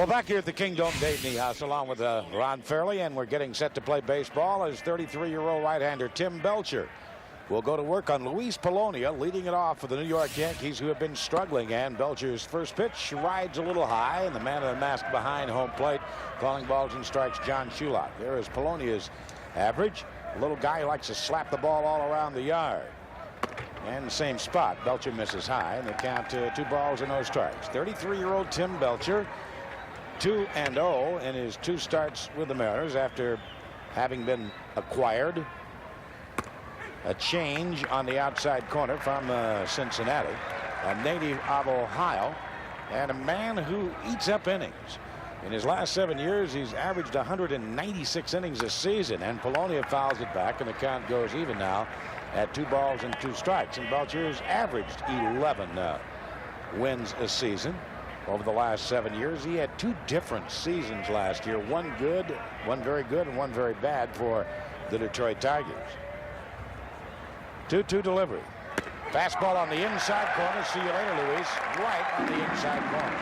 Well, back here at the Kingdome Dade Knee House along with Ron Fairley, and we're getting set to play baseball as 33-year-old right-hander Tim Belcher will go to work on Luis Polonia, leading it off for the New York Yankees, who have been struggling. And Belcher's first pitch rides a little high, and the man in the mask behind home plate calling balls and strikes, John Shulot. There is Polonia's average. A little guy who likes to slap the ball all around the yard. And the same spot. Belcher misses high, and they count 2 balls and no strikes. 33-year-old Tim Belcher, 2-0 in his 2 starts with the Mariners after having been acquired. A change on the outside corner from Cincinnati, a native of Ohio, and a man who eats up innings. In his last 7 years, he's averaged 196 innings a season, and Polonia fouls it back, and the count goes even now at 2 balls and 2 strikes. And Belcher's averaged 11 wins a season. Over the last 7 years, he had 2 different seasons last year. One good, one very good, and one very bad for the Detroit Tigers. 2-2 delivery. Fastball on the inside corner. See you later, Luis. Right on the inside corner.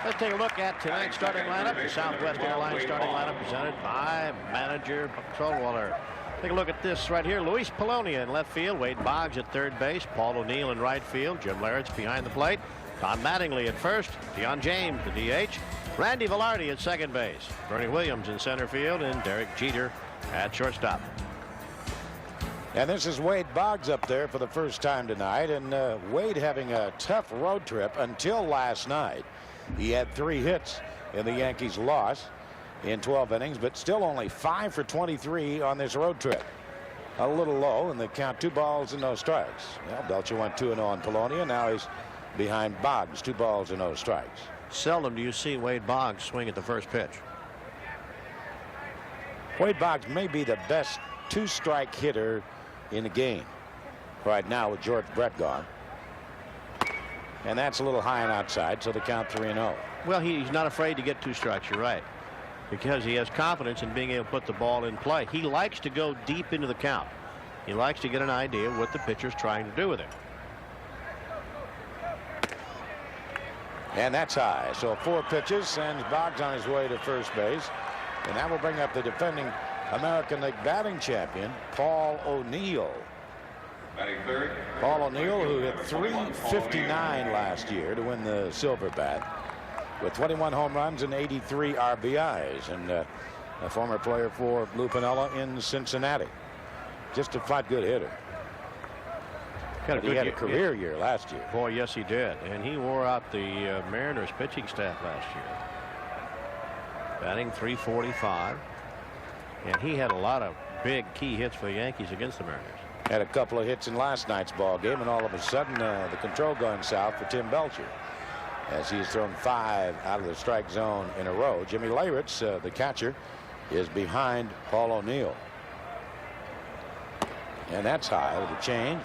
Let's take a look at tonight's starting lineup. The Southwest Airlines starting lineup presented by manager Buck Sollweiler. Take a look at this right here. Luis Polonia in left field. Wade Boggs at third base. Paul O'Neill in right field. Jim Leyritz behind the plate. Don Mattingly at first. Deion James, the DH. Randy Velarde at second base. Bernie Williams in center field. And Derek Jeter at shortstop. And this is Wade Boggs up there for the first time tonight. And Wade having a tough road trip until last night. He had 3 hits in the Yankees' loss in 12 innings, but still only 5 for 23 on this road trip. A little low, and they count 2 balls and no strikes. Well, Belcher went 2-0 on Polonia. Now he's behind Boggs, 2 balls and no strikes. Seldom do you see Wade Boggs swing at the first pitch. Wade Boggs may be the best 2-strike hitter in the game right now with George Brett gone. And that's a little high and outside, so they count 3-0. Well, he's not afraid to get 2 strikes. You're right, because he has confidence in being able to put the ball in play. He likes to go deep into the count. He likes to get an idea of what the pitcher's trying to do with him. And that's high. So 4 pitches sends Boggs on his way to first base. And that will bring up the defending American League batting champion, Paul O'Neill. Batting third. Paul O'Neill, who hit .359 last year to win the Silver Bat, with 21 home runs and 83 RBIs, and a former player for Lou Piniella in Cincinnati. Just a flat good hitter. He had a career year last year. Boy, yes, he did. And he wore out the Mariners pitching staff last year. Batting .345. And he had a lot of big key hits for the Yankees against the Mariners. Had a couple of hits in last night's ball game, and all of a sudden the control going south for Tim Belcher, as he's thrown 5 out of the strike zone in a row. Jimmy Leyritz, the catcher, is behind Paul O'Neill. And that's high with a change.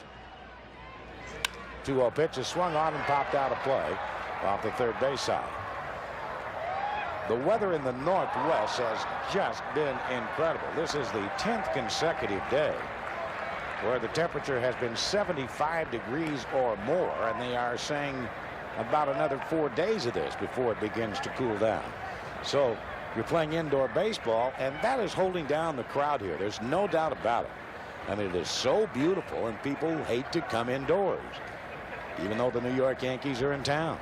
2-0 pitch is swung on and popped out of play off the third base side. The weather in the Northwest has just been incredible. This is the 10th consecutive day where the temperature has been 75 degrees or more, and they are saying about another 4 days of this before it begins to cool down. So you're playing indoor baseball, and that is holding down the crowd here. There's no doubt about it. I mean, it is so beautiful, and people hate to come indoors, even though the New York Yankees are in town.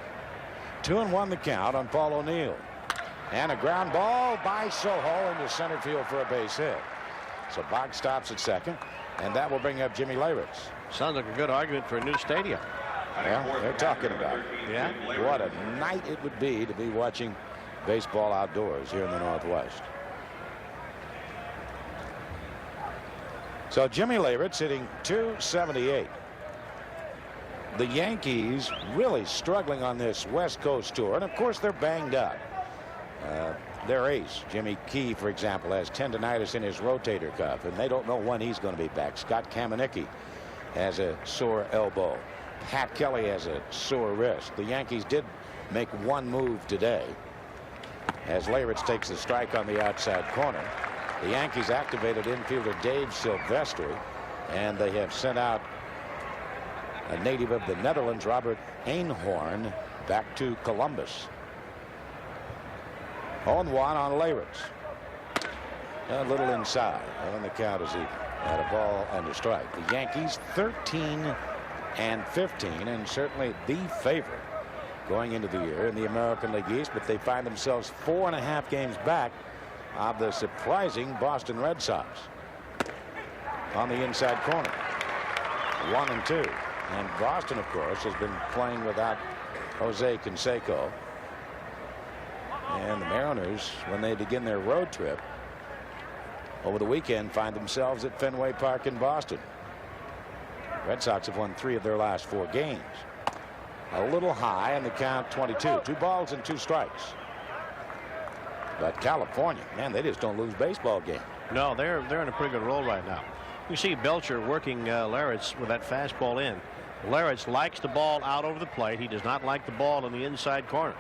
2-1 the count on Paul O'Neill. And a ground ball by Soho into center field for a base hit. So Boggs stops at second, and that will bring up Jimmy Leyritz. Sounds like a good argument for a new stadium. Yeah, they're talking about it. Yeah. What a night it would be to be watching baseball outdoors here in the Northwest. So Jimmy Leyritz hitting .278. The Yankees really struggling on this West Coast tour, and of course they're banged up. Their ace, Jimmy Key, for example, has tendonitis in his rotator cuff, and they don't know when he's going to be back. Scott Kamenicki has a sore elbow. Pat Kelly has a sore wrist. The Yankees did make one move today, as Leyritz takes the strike on the outside corner. The Yankees activated infielder Dave Silvestri, and they have sent out a native of the Netherlands, Robert Eenhoorn, back to Columbus. 0-1 on Leyritz. A little inside on the count as he had a ball and a strike. The Yankees 13-15 and certainly the favorite going into the year in the American League East, but they find themselves 4.5 games back of the surprising Boston Red Sox. On the inside corner, 1-2, and Boston, of course, has been playing without Jose Canseco, and the Mariners, when they begin their road trip over the weekend, find themselves at Fenway Park in Boston. Red Sox have won 3 of their last 4 games. A little high, and the count 22. 2 balls and 2 strikes. But California, man, they just don't lose baseball games. No, they're in a pretty good roll right now. You see Belcher working Leyritz with that fastball in. Leyritz likes the ball out over the plate. He does not like the ball in the inside corner.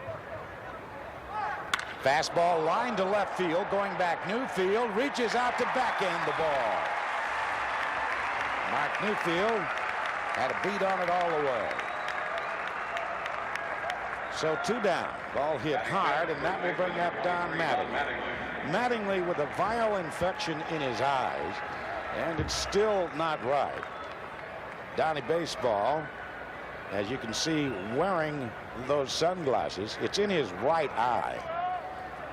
Fastball line to left field, going back Newfield, reaches out to backhand the ball. Mark Newfield had a beat on it all the way. So 2 down. Ball hit hard, and that will bring up Don Mattingly. Mattingly with a viral infection in his eyes, and it's still not right. Donnie Baseball, as you can see, wearing those sunglasses. It's in his right eye.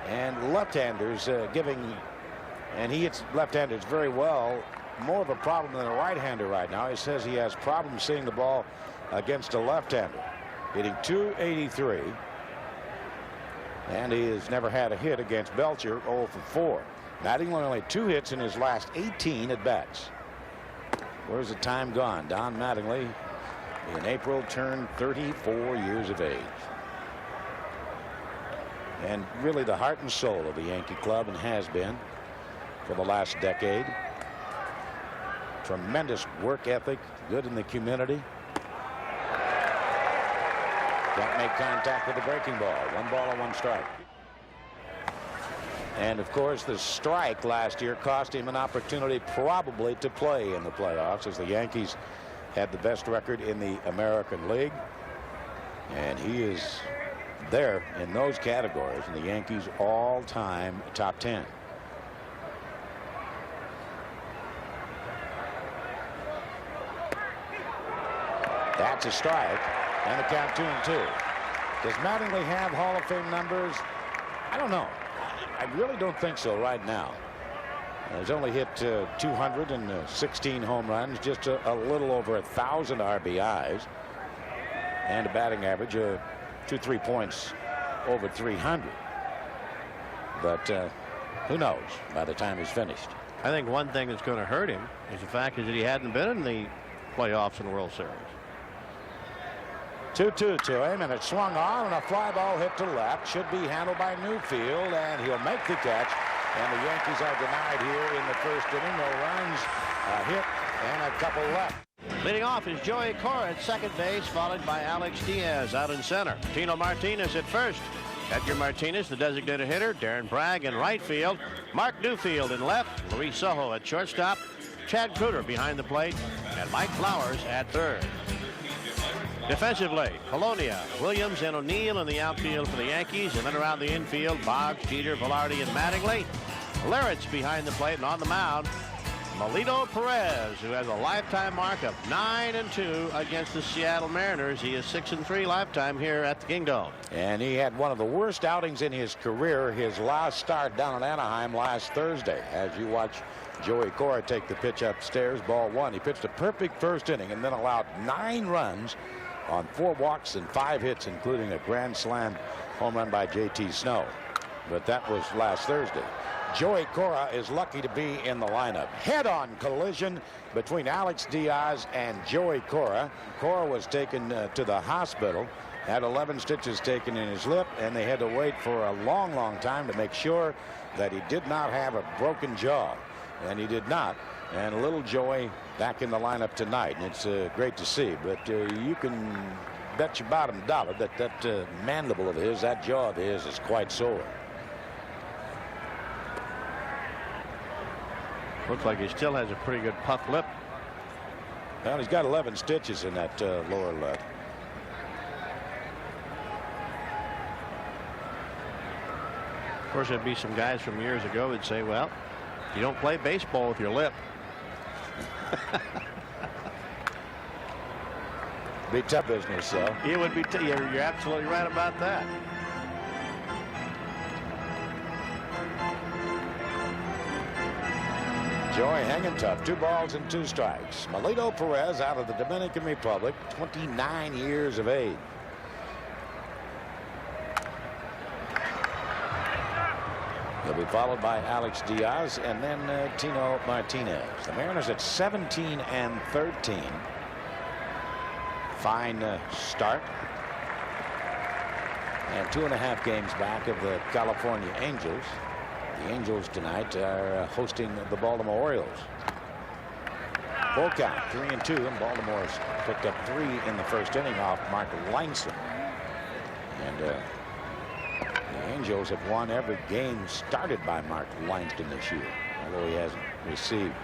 And left-handers and he hits left-handers very well. More of a problem than a right-hander right now. He says he has problems seeing the ball against a left-hander. Hitting .283, and he has never had a hit against Belcher. 0 for 4. Mattingly only 2 hits in his last 18 at bats. Where's the time gone? Don Mattingly in April turned 34 years of age, and really the heart and soul of the Yankee club, and has been for the last decade. Tremendous work ethic, good in the community. Can't make contact with the breaking ball. 1 ball and 1 strike. And of course, the strike last year cost him an opportunity probably to play in the playoffs, as the Yankees had the best record in the American League. And he is there in those categories in the Yankees all-time top 10. That's a strike, and the count 2-2. Does Mattingly have Hall of Fame numbers? I don't know. I really don't think so right now. He's only hit 216 home runs, just a little over 1,000 RBIs, and a batting average 2-3 points over 300. But who knows by the time he's finished. I think one thing that's going to hurt him is the fact that he hadn't been in the playoffs in the World Series. 2-2 to him, and it swung on, and a fly ball hit to left. Should be handled by Newfield, and he'll make the catch. And the Yankees are denied here in the first inning. No runs, a hit, and a couple left. Leading off is Joey Cora at second base, followed by Alex Diaz out in center. Tino Martinez at first. Edgar Martinez, the designated hitter. Darren Bragg in right field. Mark Newfield in left. Luis Sojo at shortstop. Chad Cooter behind the plate. And Mike Flowers at third. Defensively, Polonia, Williams, and O'Neill in the outfield for the Yankees. And then around the infield, Boggs, Jeter, Velarde, and Mattingly. Leyritz behind the plate, and on the mound, Melito Perez, who has a lifetime mark of 9-2 against the Seattle Mariners. He is 6-3 lifetime here at the Kingdome. And he had one of the worst outings in his career, his last start down in Anaheim last Thursday. As you watch Joey Cora take the pitch upstairs, ball 1. He pitched a perfect first inning and then allowed 9 runs on 4 walks and 5 hits, including a grand slam home run by J.T. Snow. But that was last Thursday. Joey Cora is lucky to be in the lineup. Head-on collision between Alex Diaz and Joey Cora. Cora was taken to the hospital, had 11 stitches taken in his lip, and they had to wait for a long, long time to make sure that he did not have a broken jaw. And he did not. And little Joey back in the lineup tonight, and it's great to see. But you can bet your bottom dollar that that mandible of his, that jaw of his, is quite sore. Looks like he still has a pretty good puff lip. Well, he's got 11 stitches in that lower lip. course, there'd be some guys from years ago that'd say, well, you don't play baseball with your lip. Be tough business, though. It would be. You're absolutely right about that. Joey hanging tough. 2 balls and 2 strikes. Melito Perez out of the Dominican Republic, 29 years of age. He'll be followed by Alex Diaz and then Tino Martinez. The Mariners at 17 and 13. Fine start. And 2.5 games back of the California Angels. The Angels tonight are hosting the Baltimore Orioles. Full count, 3-2, and Baltimore's picked up 3 in the first inning off Mark Langston. And the Angels have won every game started by Mark Langston this year, although he hasn't received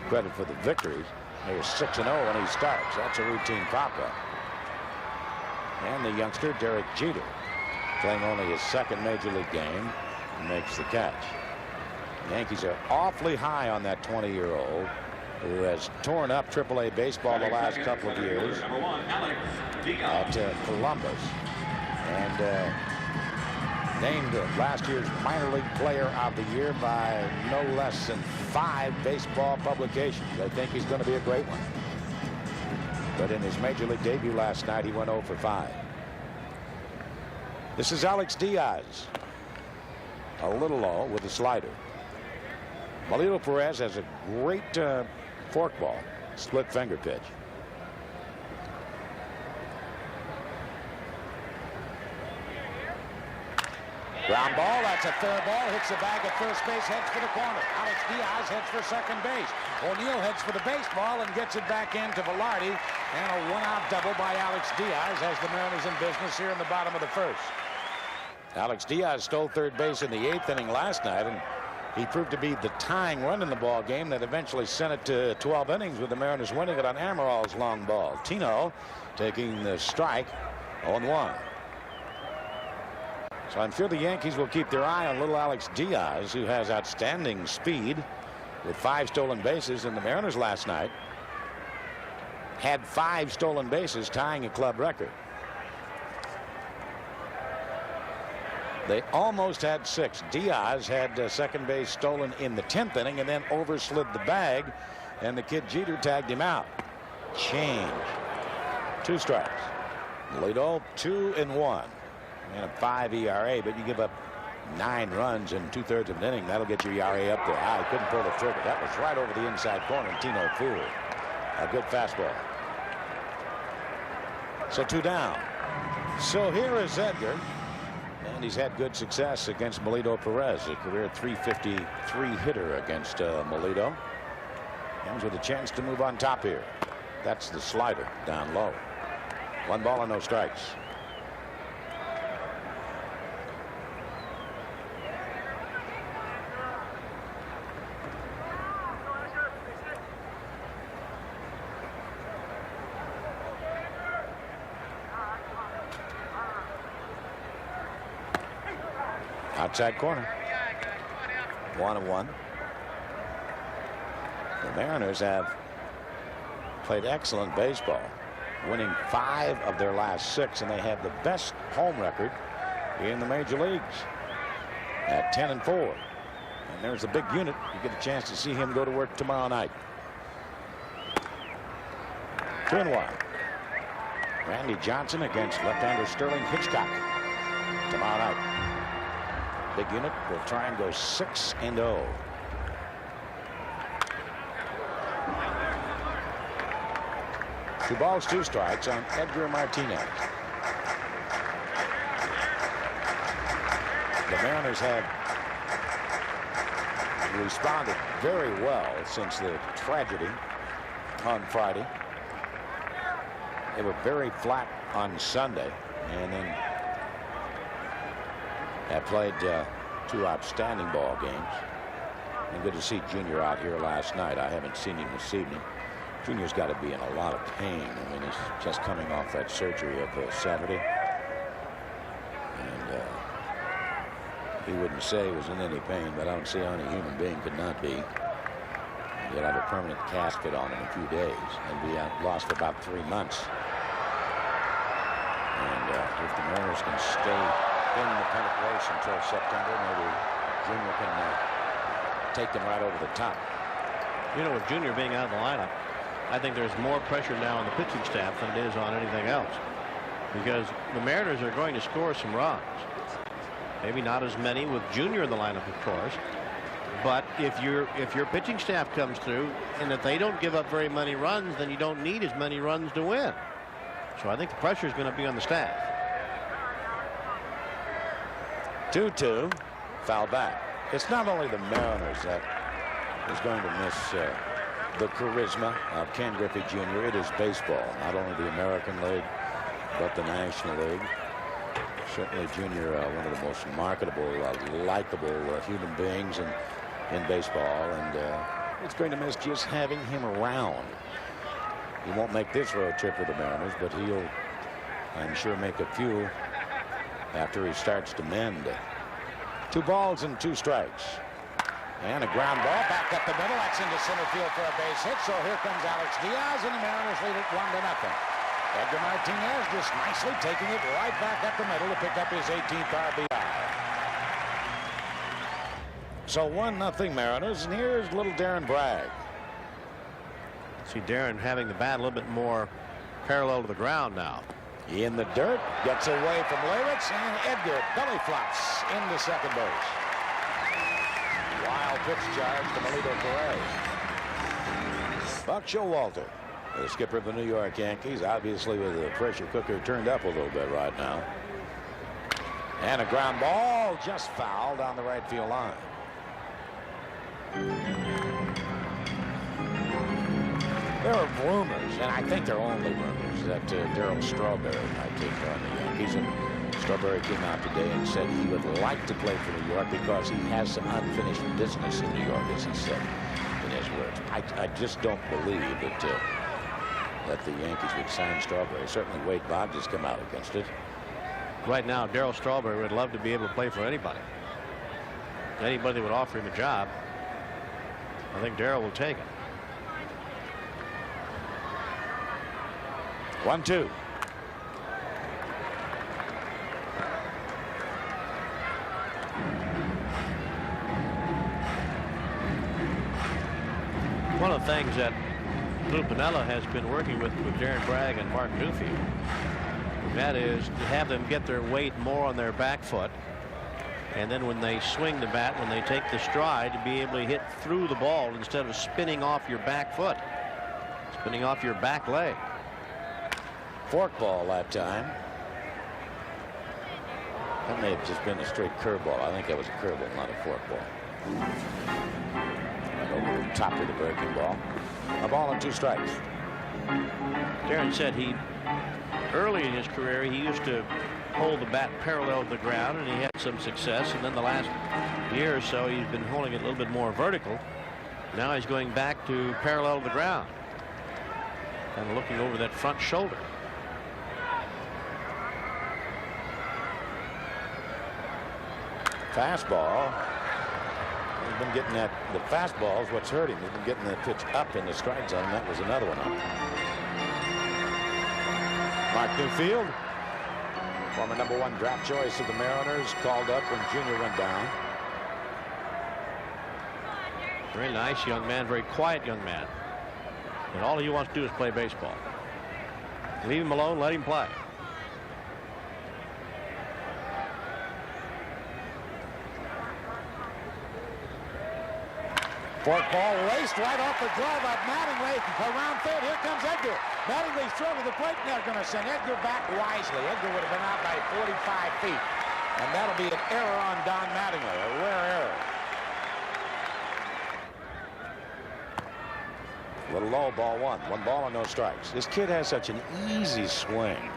credit for the victories. They were 6-0 when he starts. That's a routine pop-up. And the youngster Derek Jeter, playing only his 2nd major league game, makes the catch. The Yankees are awfully high on that 20-year-old who has torn up AAA baseball the last couple of years at Columbus, and named last year's minor league player of the year by no less than 5 baseball publications. I think he's going to be a great one. But in his major league debut last night, he went 0 for 5. This is Alex Diaz. A little low with a slider. Melito Perez has a great forkball, split finger pitch. Ground ball, that's a fair ball, hits the bag at first base, heads for the corner. Alex Diaz heads for second base. O'Neill heads for the baseball and gets it back into Velarde, and a 1-out double by Alex Diaz has the Mariners in business here in the bottom of the first. Alex Diaz stole third base in the 8th inning last night, and he proved to be the tying run in the ball game that eventually sent it to 12 innings with the Mariners winning it on Amaral's long ball. Tino taking the strike, 0-1. So I'm sure the Yankees will keep their eye on little Alex Diaz, who has outstanding speed with 5 stolen bases, and the Mariners last night had 5 stolen bases, tying a club record. They almost had 6. Diaz had second base stolen in the 10th inning and then overslid the bag, and the kid Jeter tagged him out. Change. 2 strikes. Melito 2-1 and a 5 ERA, but you give up 9 runs in 2/3 of an inning. That'll get your ERA up there. He couldn't pull the trigger. That was right over the inside corner, and Tino fooled. A good fastball. So 2 down. So here is Edgar. And he's had good success against Melito Perez, a career .353 hitter against Melito. Comes with a chance to move on top here. That's the slider down low. 1 ball and no strikes. Outside corner. 1-1. The Mariners have played excellent baseball, winning 5 of their last 6, and they have the best home record in the major leagues at 10-4. And there's a big unit. You get a chance to see him go to work tomorrow night. 2-1. Randy Johnson against left-hander Sterling Hitchcock tomorrow night. Big unit will try and go 6-0. Two balls, 2 strikes on Edgar Martinez. The Mariners have responded very well since the tragedy on Friday. They were very flat on Sunday, and then have played 2 outstanding ball games. And good to see Junior out here last night. I haven't seen him this evening. Junior's got to be in a lot of pain. I mean, he's just coming off that surgery of Saturday. And He wouldn't say he was in any pain, but I don't see how any human being could not be. He'll have a permanent casket on in a few days and be lost for about 3 months. And if the Mariners can stay in the pennant race until September, maybe Junior can take them right over the top. You know, with Junior being out of the lineup, I think there's more pressure now on the pitching staff than it is on anything else, because the Mariners are going to score some runs. Maybe not as many with Junior in the lineup, of course, but if your pitching staff comes through and if they don't give up very many runs, then you don't need as many runs to win. So I think the pressure is going to be on the staff. 2-2, foul back. It's not only the Mariners that is going to miss the charisma of Ken Griffey Jr. It is baseball, not only the American League, but the National League. Certainly Junior, one of the most marketable, likable human beings in baseball, and it's going to miss just having him around. He won't make this road trip with the Mariners, but he'll, I'm sure, make a few after he starts to mend. 2 balls and 2 strikes. And a ground ball back up the middle. That's into center field for a base hit. So here comes Alex Diaz, and the Mariners lead it 1-0. Edgar Martinez just nicely taking it right back up the middle to pick up his 18th RBI. So 1-0 Mariners, and here's little Darren Bragg. See Darren having the bat a little bit more parallel to the ground now. In the dirt, gets away from Lewitz, and Edgar belly flops into second base. Wild pitch charge to Melito Perez. Buck Showalter, the skipper of the New York Yankees, obviously with the pressure cooker turned up a little bit right now. And a ground ball just foul down the right field line. There are rumors, and I think they're only rumors, that Darryl Strawberry might take on the Yankees. And Strawberry came out today and said he would like to play for New York because he has some unfinished business in New York, as he said in his words. I just don't believe that the Yankees would sign Strawberry. Certainly Wade Boggs has come out against it. Right now, Darryl Strawberry would love to be able to play for anybody. Anybody would offer him a job. I think Darryl will take it. 1-2. One of the things that Lou Piniella has been working with Darren Bragg and Mark Newfield, that is to have them get their weight more on their back foot, and then when they swing the bat, when they take the stride, to be able to hit through the ball instead of spinning off your back foot, spinning off your back leg. Forkball that time. That may have just been a straight curveball. I think that was a curveball, not a forkball. Right over the top of the breaking ball. A ball and 2 strikes. Darren said early in his career, he used to hold the bat parallel to the ground, and he had some success. And then the last year or so, he's been holding it a little bit more vertical. Now he's going back to parallel to the ground, kind of looking over that front shoulder. Fastball. He's been getting that. The fastball is what's hurting. He's been getting that pitch up in the strike zone. That was another one up. Mark Newfield, former #1 draft choice of the Mariners, called up when Junior went down. Very nice young man, very quiet young man. And all he wants to do is play baseball. Leave him alone, let him play. Forkball raced right off the glove of Mattingly around third. Here comes Edgar. Mattingly's thrown to the plate, and they're going to send Edgar back wisely. Edgar would have been out by 45 feet. And that'll be an error on Don Mattingly, a rare error. Little low, ball 1. 1 ball and no strikes. This kid has such an easy swing.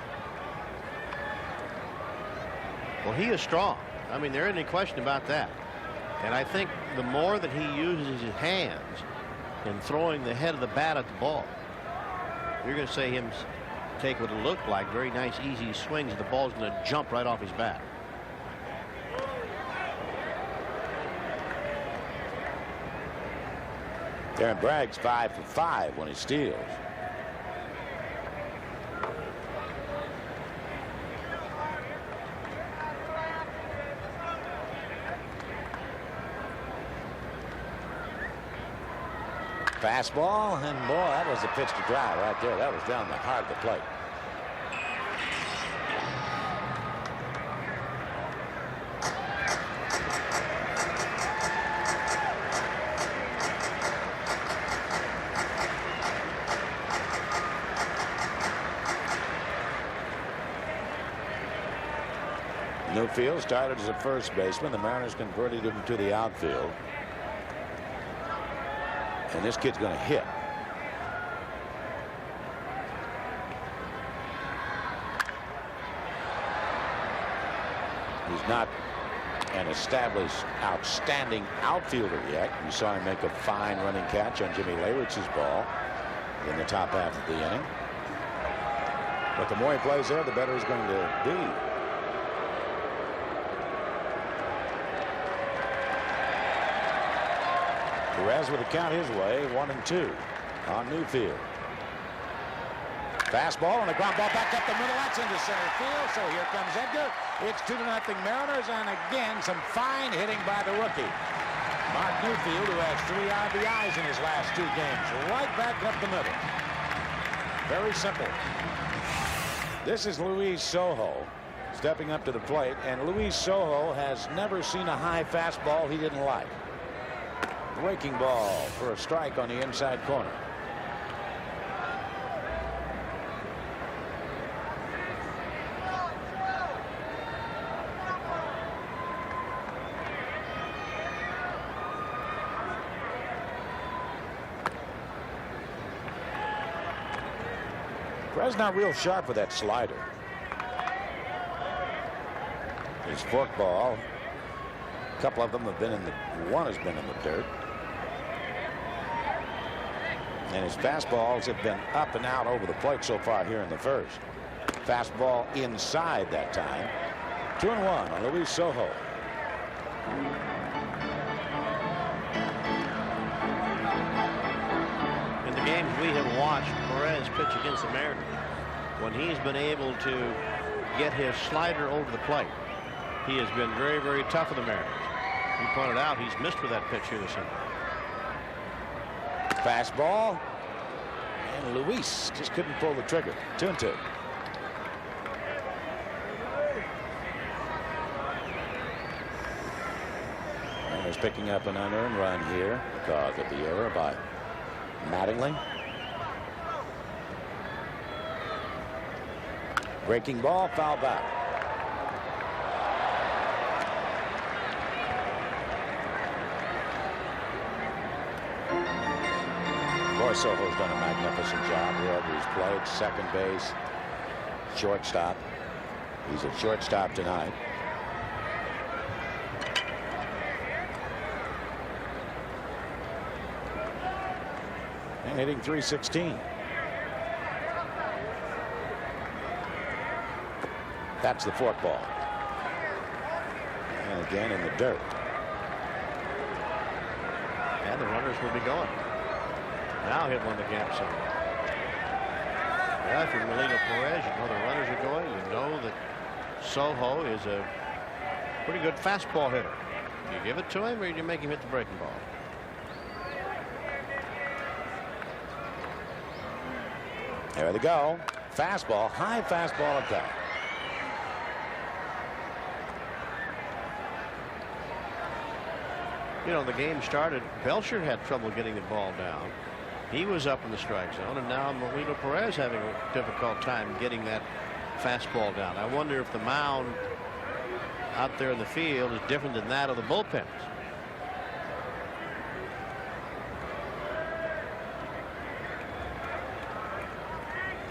Well, he is strong. I mean, there isn't any question about that. And I think the more that he uses his hands in throwing the head of the bat at the ball, you're going to see him take what it looked like very nice, easy swings, and the ball's going to jump right off his bat. Aaron Bragg's 5 for 5 when he steals. Fastball, and boy, that was a pitch to drive right there. That was down the heart of the plate. Newfield started as a first baseman. The Mariners converted him to the outfield. And this kid's going to hit. He's not an established, outstanding outfielder yet. You saw him make a fine running catch on Jimmy Leyritz's ball in the top half of the inning. But the more he plays there, the better he's going to be. Perez with a count his way, 1-2 on Newfield. Fastball and a ground ball back up the middle. That's into center field. So here comes Edgar. It's 2-0 Mariners, and again some fine hitting by the rookie Mark Newfield, who has 3 RBIs in his last 2 games, right back up the middle. Very simple. This is Luis Sojo stepping up to the plate, and Luis Sojo has never seen a high fastball he didn't like. Breaking ball for a strike on the inside corner. Perez not real sharp with that slider. His forkball, a couple of them have been in the, one has been in the dirt. And his fastballs have been up and out over the plate so far here in the first. Fastball inside that time. 2-1 on Luis Sojo. In the games we have watched Perez pitch against the Mariners, when he's been able to get his slider over the plate, he has been very, very tough with the Mariners. You pointed out he's missed with that pitch here this inning. Fastball, and Luis just couldn't pull the trigger. 2-2. Mariners picking up an unearned run here because of the error by Mattingly. Breaking ball, foul back. Sojo's done a magnificent job wherever he's played. Second base, shortstop. He's at shortstop tonight. And hitting .316. That's the forkball. And again in the dirt. And the runners will be going. Now hit one to gap zone. Yeah, if you're Melino Perez, you know the runners are going. You know that Sojo is a pretty good fastball hitter. Do you give it to him, or do you make him hit the breaking ball? There they go. Fastball, high fastball attack. You know, the game started, Belcher had trouble getting the ball down. He was up in the strike zone, and now Melino Perez having a difficult time getting that fastball down. I wonder if the mound out there in the field is different than that of the bullpens.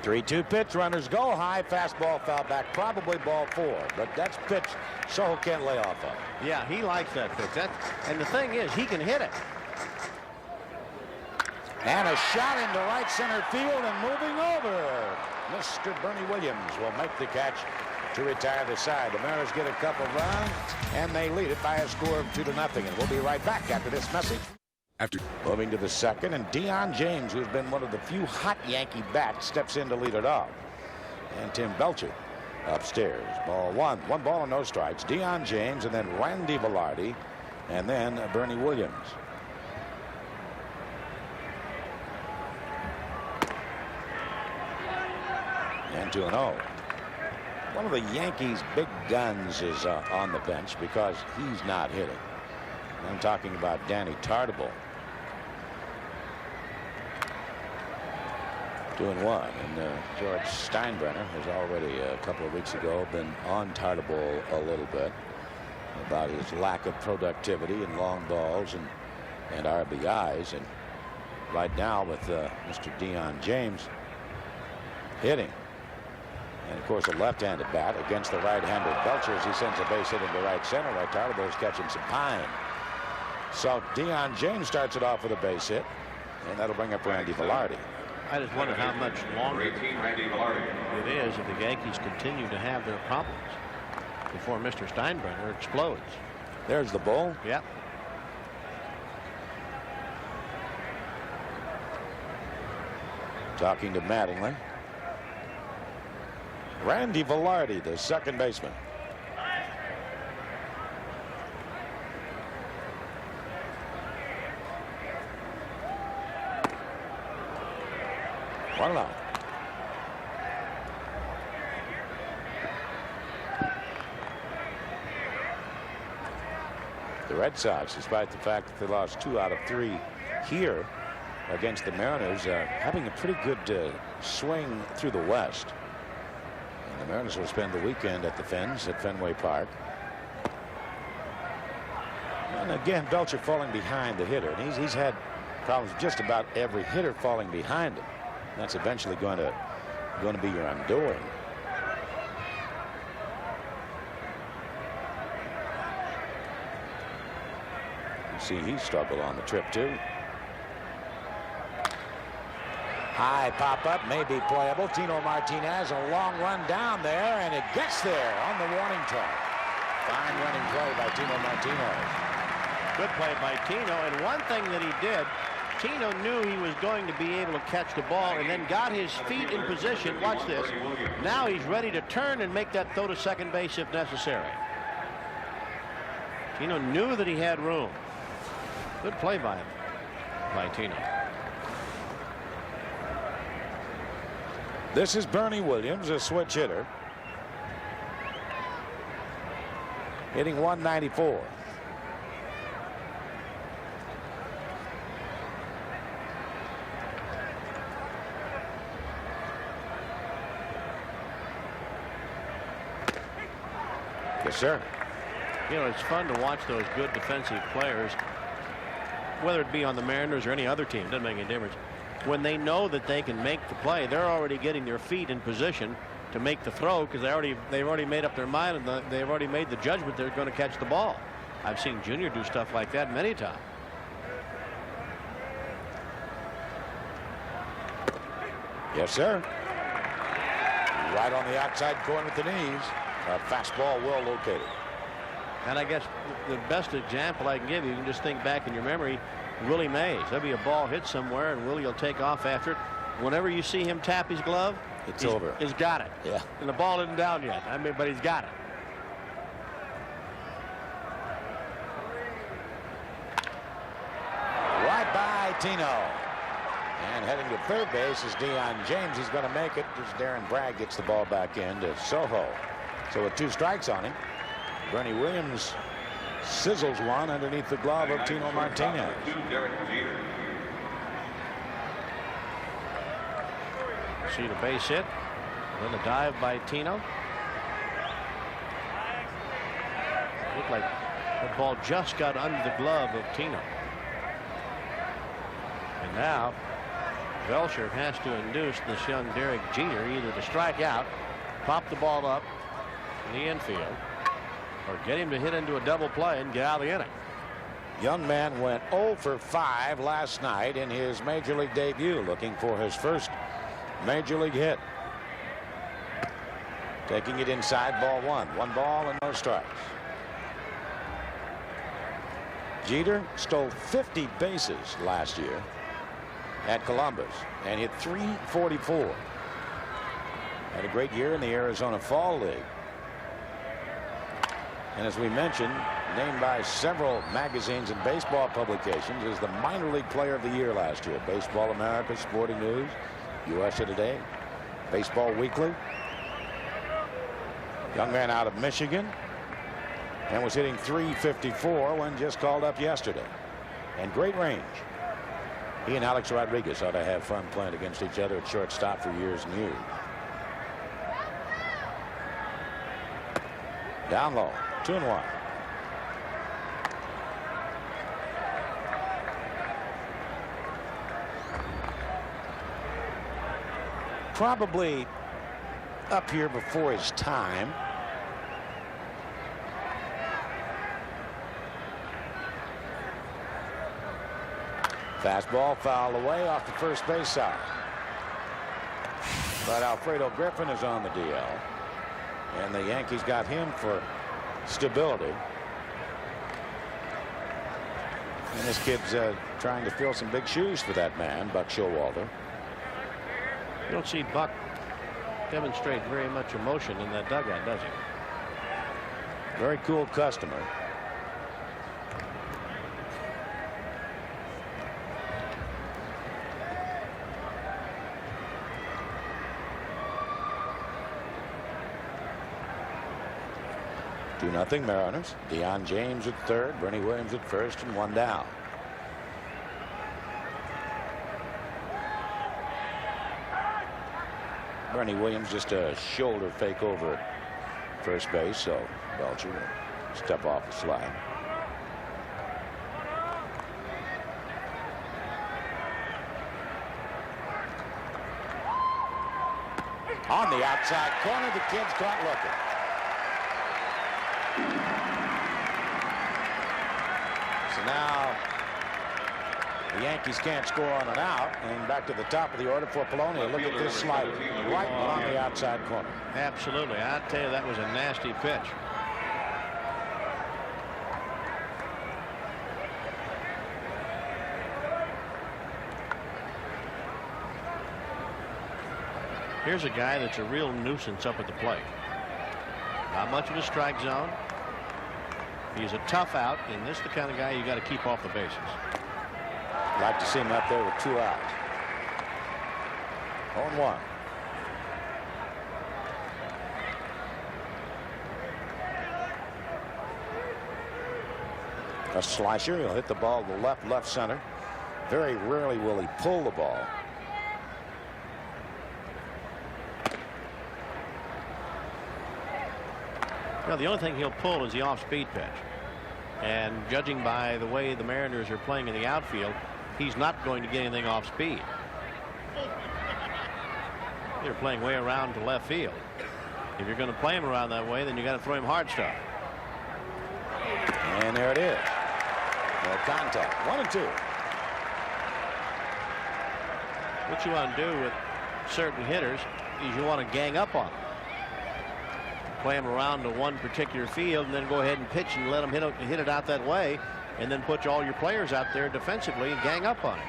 Three-two pitch, runners go. High fastball, foul back, probably ball 4, but that's pitch Sojo can't lay off of. Yeah, he likes that pitch. And the thing is, he can hit it. And a shot into right center field, and moving over, Mr. Bernie Williams will make the catch to retire the side. The Mariners get a couple runs, and they lead it by a score of 2-0. And we'll be right back after this message. After moving to the second, and Deion James, who's been one of the few hot Yankee bats, steps in to lead it off. And Tim Belcher upstairs. Ball one. One ball and no strikes. Deion James, and then Randy Velarde, and then Bernie Williams. And 2-0. One of the Yankees' big guns is on the bench because he's not hitting. I'm talking about Danny Tartabull. 2-1, and George Steinbrenner has already a couple of weeks ago been on Tartabull a little bit about his lack of productivity and long balls and RBIs, and right now with Mr. Deion James hitting, and of course a left-handed bat against the right-handed Belcher as he sends a base hit into right center. Right, Tartabull's catching some pine. So Deion James starts it off with a base hit, and that'll bring up Randy Velarde. I just wonder how much longer it is if the Yankees continue to have their problems before Mr. Steinbrenner explodes. There's the bull. Yep. Talking to Mattingly. Randy Velarde, the second baseman. One out. The Red Sox, despite the fact that they lost 2 out of 3 here against the Mariners, having a pretty good swing through the West. And the Mariners will spend the weekend at the Fins at Fenway Park. And again, Belcher falling behind the hitter. And he's had problems with just about every hitter falling behind him. That's eventually going to be your undoing. You see he struggled on the trip too. High pop up may be playable. Tino Martinez, a long run down there, and it gets there on the warning track. Fine running play by Tino Martinez. Good play by Tino, and one thing that he did, Tino knew he was going to be able to catch the ball and then got his feet in position. Watch this. Now he's ready to turn and make that throw to second base if necessary. Tino knew that he had room. Good play by him, by Tino. This is Bernie Williams, a switch hitter. Hitting 194. Yes, sir. You know, it's fun to watch those good defensive players, whether it be on the Mariners or any other team, doesn't make any difference. When they know that they can make the play, they're already getting their feet in position to make the throw because they've already made up their mind and they've already made the judgment they're going to catch the ball. I've seen Junior do stuff like that many times. Yes, sir. Right on the outside corner with the knees. A fastball well located. And I guess the best example I can give you can just think back in your memory, Willie Mays. There'll be a ball hit somewhere and Willie will take off after it. Whenever you see him tap his glove, it's over. He's got it. Yeah. And the ball isn't down yet. I mean, but he's got it. Right by Tino. And heading to third base is Deion James. He's going to make it as Darren Bragg gets the ball back in to Soho. So with 2 strikes on him, Bernie Williams sizzles one underneath the glove of Tino Martinez. See the base hit. Then the dive by Tino. Looked like the ball just got under the glove of Tino. And now Belcher has to induce this young Derek Jeter either to strike out, pop the ball up in the infield, or get him to hit into a double play and get out of the inning. Young man went 0 for 5 last night in his major league debut, looking for his first major league hit. Taking it inside, ball 1. 1 ball and no strikes. Jeter stole 50 bases last year at Columbus and hit .344. Had a great year in the Arizona Fall League. And as we mentioned, named by several magazines and baseball publications as the minor league player of the year last year. Baseball America, Sporting News, USA Today, Baseball Weekly. Young man out of Michigan and was hitting .354 when just called up yesterday. And great range. He and Alex Rodriguez ought to have fun playing against each other at shortstop for years and years. Down low, 2-1. Probably up here before his time. Fastball fouled away off the first base side. But Alfredo Griffin is on the DL. And the Yankees got him for stability. And this kid's trying to fill some big shoes for that man, Buck Showalter. You don't see Buck demonstrate very much emotion in that dugout, does he? Very cool customer. Nothing Mariners. Deion James at third, Bernie Williams at first, and one down. Bernie Williams just a shoulder fake over at first base, so Belcher will step off the slide. On the outside corner, the kid's caught looking. So now the Yankees can't score on an out, and back to the top of the order for Polonia. Look at this slider right on the outside corner. Absolutely. I tell you, that was a nasty pitch. Here's a guy that's a real nuisance up at the plate. Not much of a strike zone. He's a tough out, and this is the kind of guy you got to keep off the bases. Like to see him up there with 2 outs. 0-1. A slicer. He'll hit the ball to left center. Very rarely will he pull the ball. Well, the only thing he'll pull is the off-speed pitch. And judging by the way the Mariners are playing in the outfield, he's not going to get anything off speed. They're playing way around to left field. If you're going to play him around that way, then you got to throw him hard stuff. And there it is. No contact. 1-2. What you want to do with certain hitters is you want to gang up on them. Play them around to one particular field and then go ahead and pitch and let them hit it out that way, and then put all your players out there defensively and gang up on it.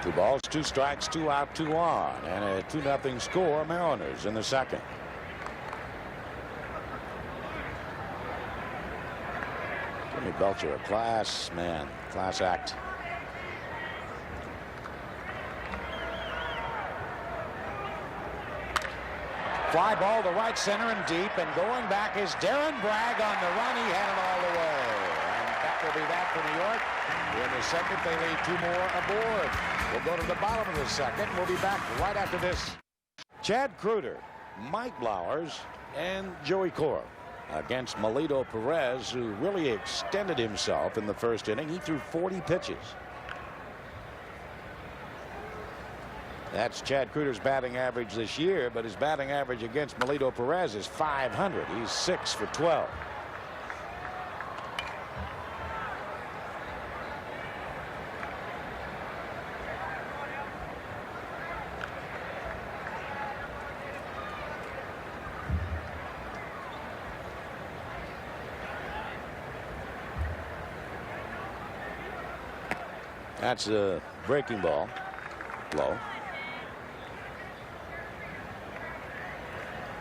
Two balls, 2 strikes, 2 out, 2 on, and a 2-0 score. Mariners in the second. Jimmy Belcher, a class man, class act. Fly ball to right center and deep, and going back is Darren Bragg on the run. He had it all the way, and that will be that for New York. In the second, they lead 2 more aboard. We'll go to the bottom of the second. We'll be back right after this. Chad Kreuter, Mike Blowers, and Joey Cora against Melito Perez, who really extended himself in the first inning. He threw 40 pitches. That's Chad Kreuter's batting average this year, but his batting average against Melito Perez is .500. He's 6 for 12. That's a breaking ball. Low.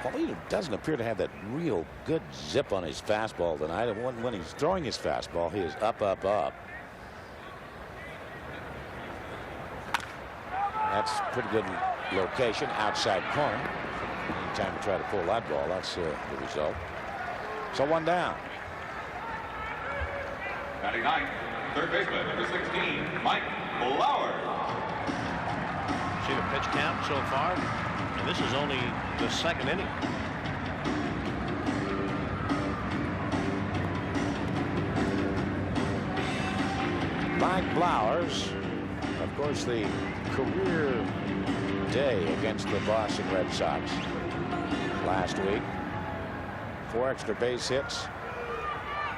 Polito doesn't appear to have that real good zip on his fastball tonight. And when he's throwing his fastball, he is up, up, up. That's pretty good location, outside corner. Anytime you try to pull that ball, that's the result. So one down. Batting ninth, third baseman, number 16, Mike Lauer. See the pitch count so far, and this is only the second inning. Mike Flowers, of course, the career day against the Boston Red Sox last week. 4 extra base hits,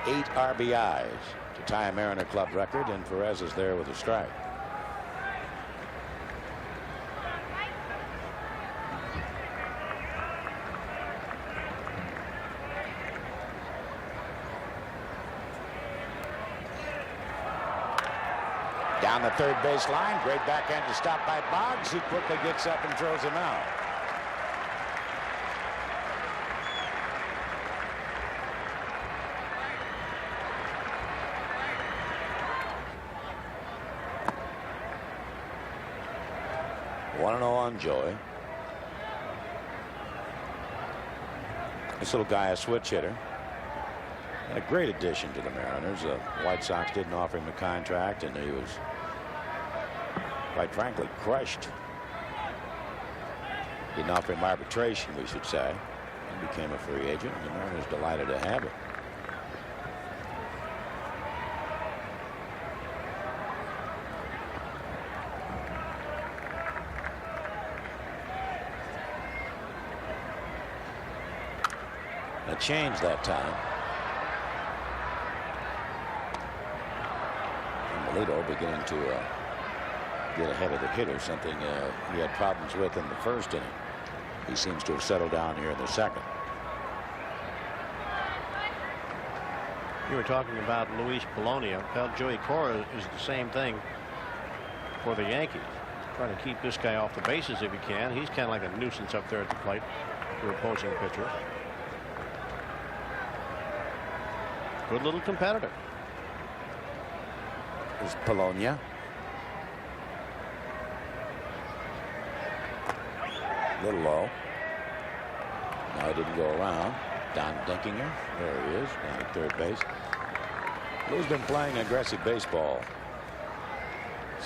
8 RBIs to tie a Mariner Club record, and Perez is there with a strike. Down the third base line, great backhand to stop by Boggs. He quickly gets up and throws him out. One and 0 on Joey. This little guy, a switch hitter. And a great addition to the Mariners. The White Sox didn't offer him a contract, and he was, quite frankly, crushed. Didn't offer him arbitration, we should say. He became a free agent, and the Mariners delighted to have it. A change that time. Melito beginning to get ahead of the hitter, something he had problems with in the first inning. He seems to have settled down here in the second. You were talking about Luis Polonia. Well, Joey Cora is the same thing for the Yankees. Trying to keep this guy off the bases if he can. He's kind of like a nuisance up there at the plate for opposing pitchers. Good little competitor. Is Polonia. A little low. Now he didn't go around. Don Dinkinger. There he is, down at third base. Lou's been playing aggressive baseball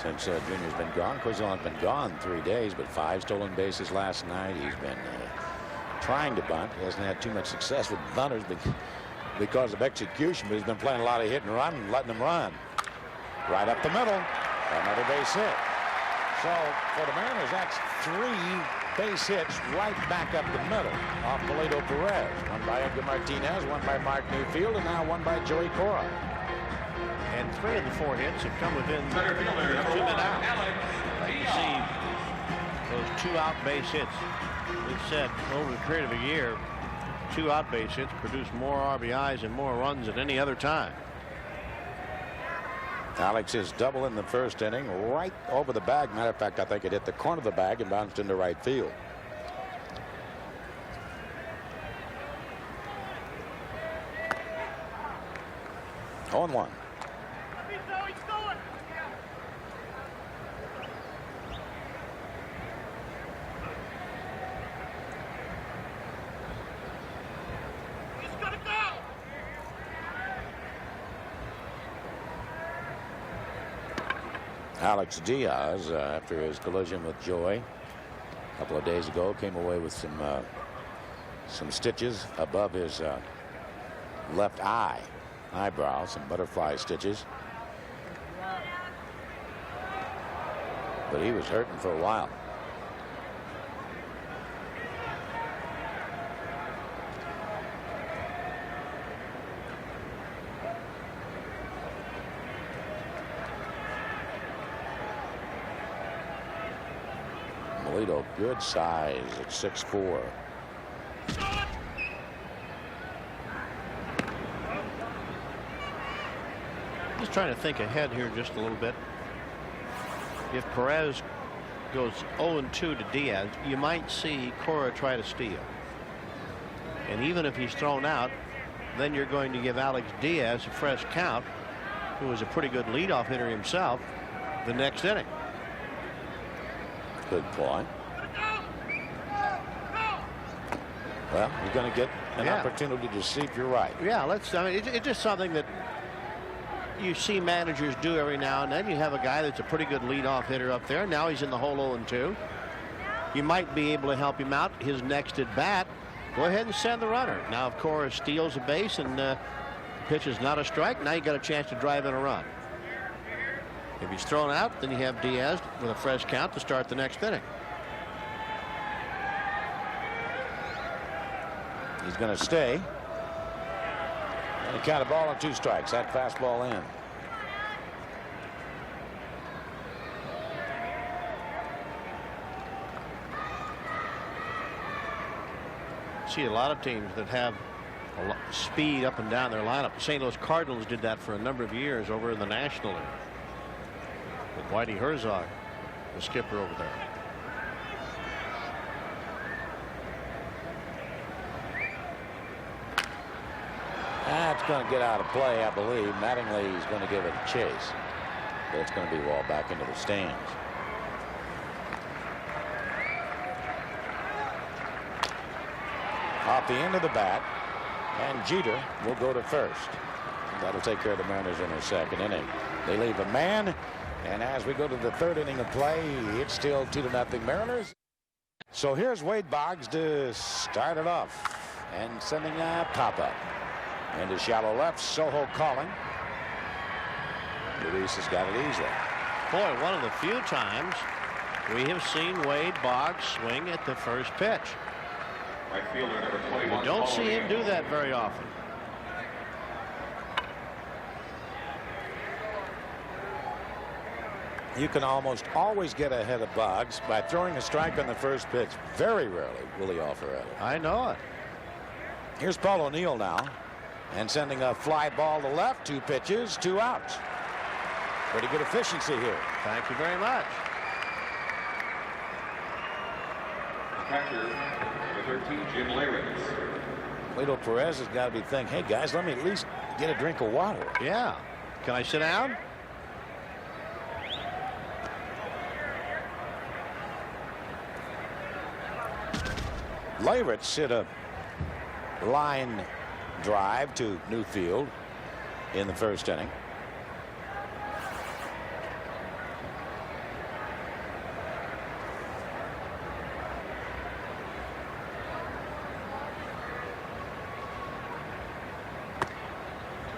since Junior's been gone. Of course, he's only been gone 3 days, but 5 stolen bases last night. He's been trying to bunt. He hasn't had too much success with bunters because of execution, but he's been playing a lot of hit and run and letting them run. Right up the middle. Another base hit. So for the Mariners, that's 3 base hits right back up the middle off Melito Perez. One by Edgar Martinez, one by Mark Newfield, and now one by Joey Cora. And 3 of the 4 hits have come within 2 men out. Like you see those 2 out base hits. We've said over the period of a year, 2 out base hits produce more RBIs and more runs than any other time. Alex is double in the first inning, right over the bag. Matter of fact, I think it hit the corner of the bag and bounced into right field. On 1. Alex Diaz, after his collision with Joey a couple of days ago, came away with some stitches above his left eyebrow, some butterfly stitches. But he was hurting for a while. Melito, good size at 6'4". Just trying to think ahead here just a little bit. if Perez goes 0-2 to Diaz, you might see Cora try to steal. And even if he's thrown out, then you're going to give Alex Diaz a fresh count, who was a pretty good leadoff hitter himself, the next inning. Good point. Well, you're going to get an opportunity to see if you're right. Yeah, I mean, it's just something that you see managers do every now and then. You have a guy that's a pretty good leadoff hitter up there. Now he's in the hole 0-2. You might be able to help him out his next at bat. Go ahead and send the runner. Now, if Cora steals a base and pitch is not a strike, now you got a chance to drive in a run. If he's thrown out, then you have Diaz with a fresh count to start the next inning. He's going to stay. And count a ball and 2 strikes. That fastball in. See a lot of teams that have a lot of speed up and down their lineup. The St. Louis Cardinals did that for a number of years over in the National League with Whitey Herzog, the skipper over there. That's going to get out of play, I believe. Mattingly is going to give it a chase, but it's going to be walled back into the stands. Off the end of the bat, and Jeter will go to first. That'll take care of the Mariners in their second inning. They leave a man, and as we go to the third inning of play, it's still 2-0 Mariners. So here's Wade Boggs to start it off, and sending a pop-up. Into shallow left, Soho calling. Luis has got it easily. Boy, one of the few times we have seen Wade Boggs swing at the first pitch. Right fielder number 21. You don't see him do that very often. You can almost always get ahead of Boggs by throwing a strike on the first pitch. Very rarely will he offer at it. I know it. Here's Paul O'Neill now, and sending a fly ball to left. 2 pitches, 2 outs. Pretty good efficiency here. Thank you very much. Catcher, number 13, Jim Leyritz. Guido Perez has got to be thinking, hey guys, let me at least get a drink of water. Yeah. Can I sit down? Leyritz hit a line drive to Newfield in the first inning.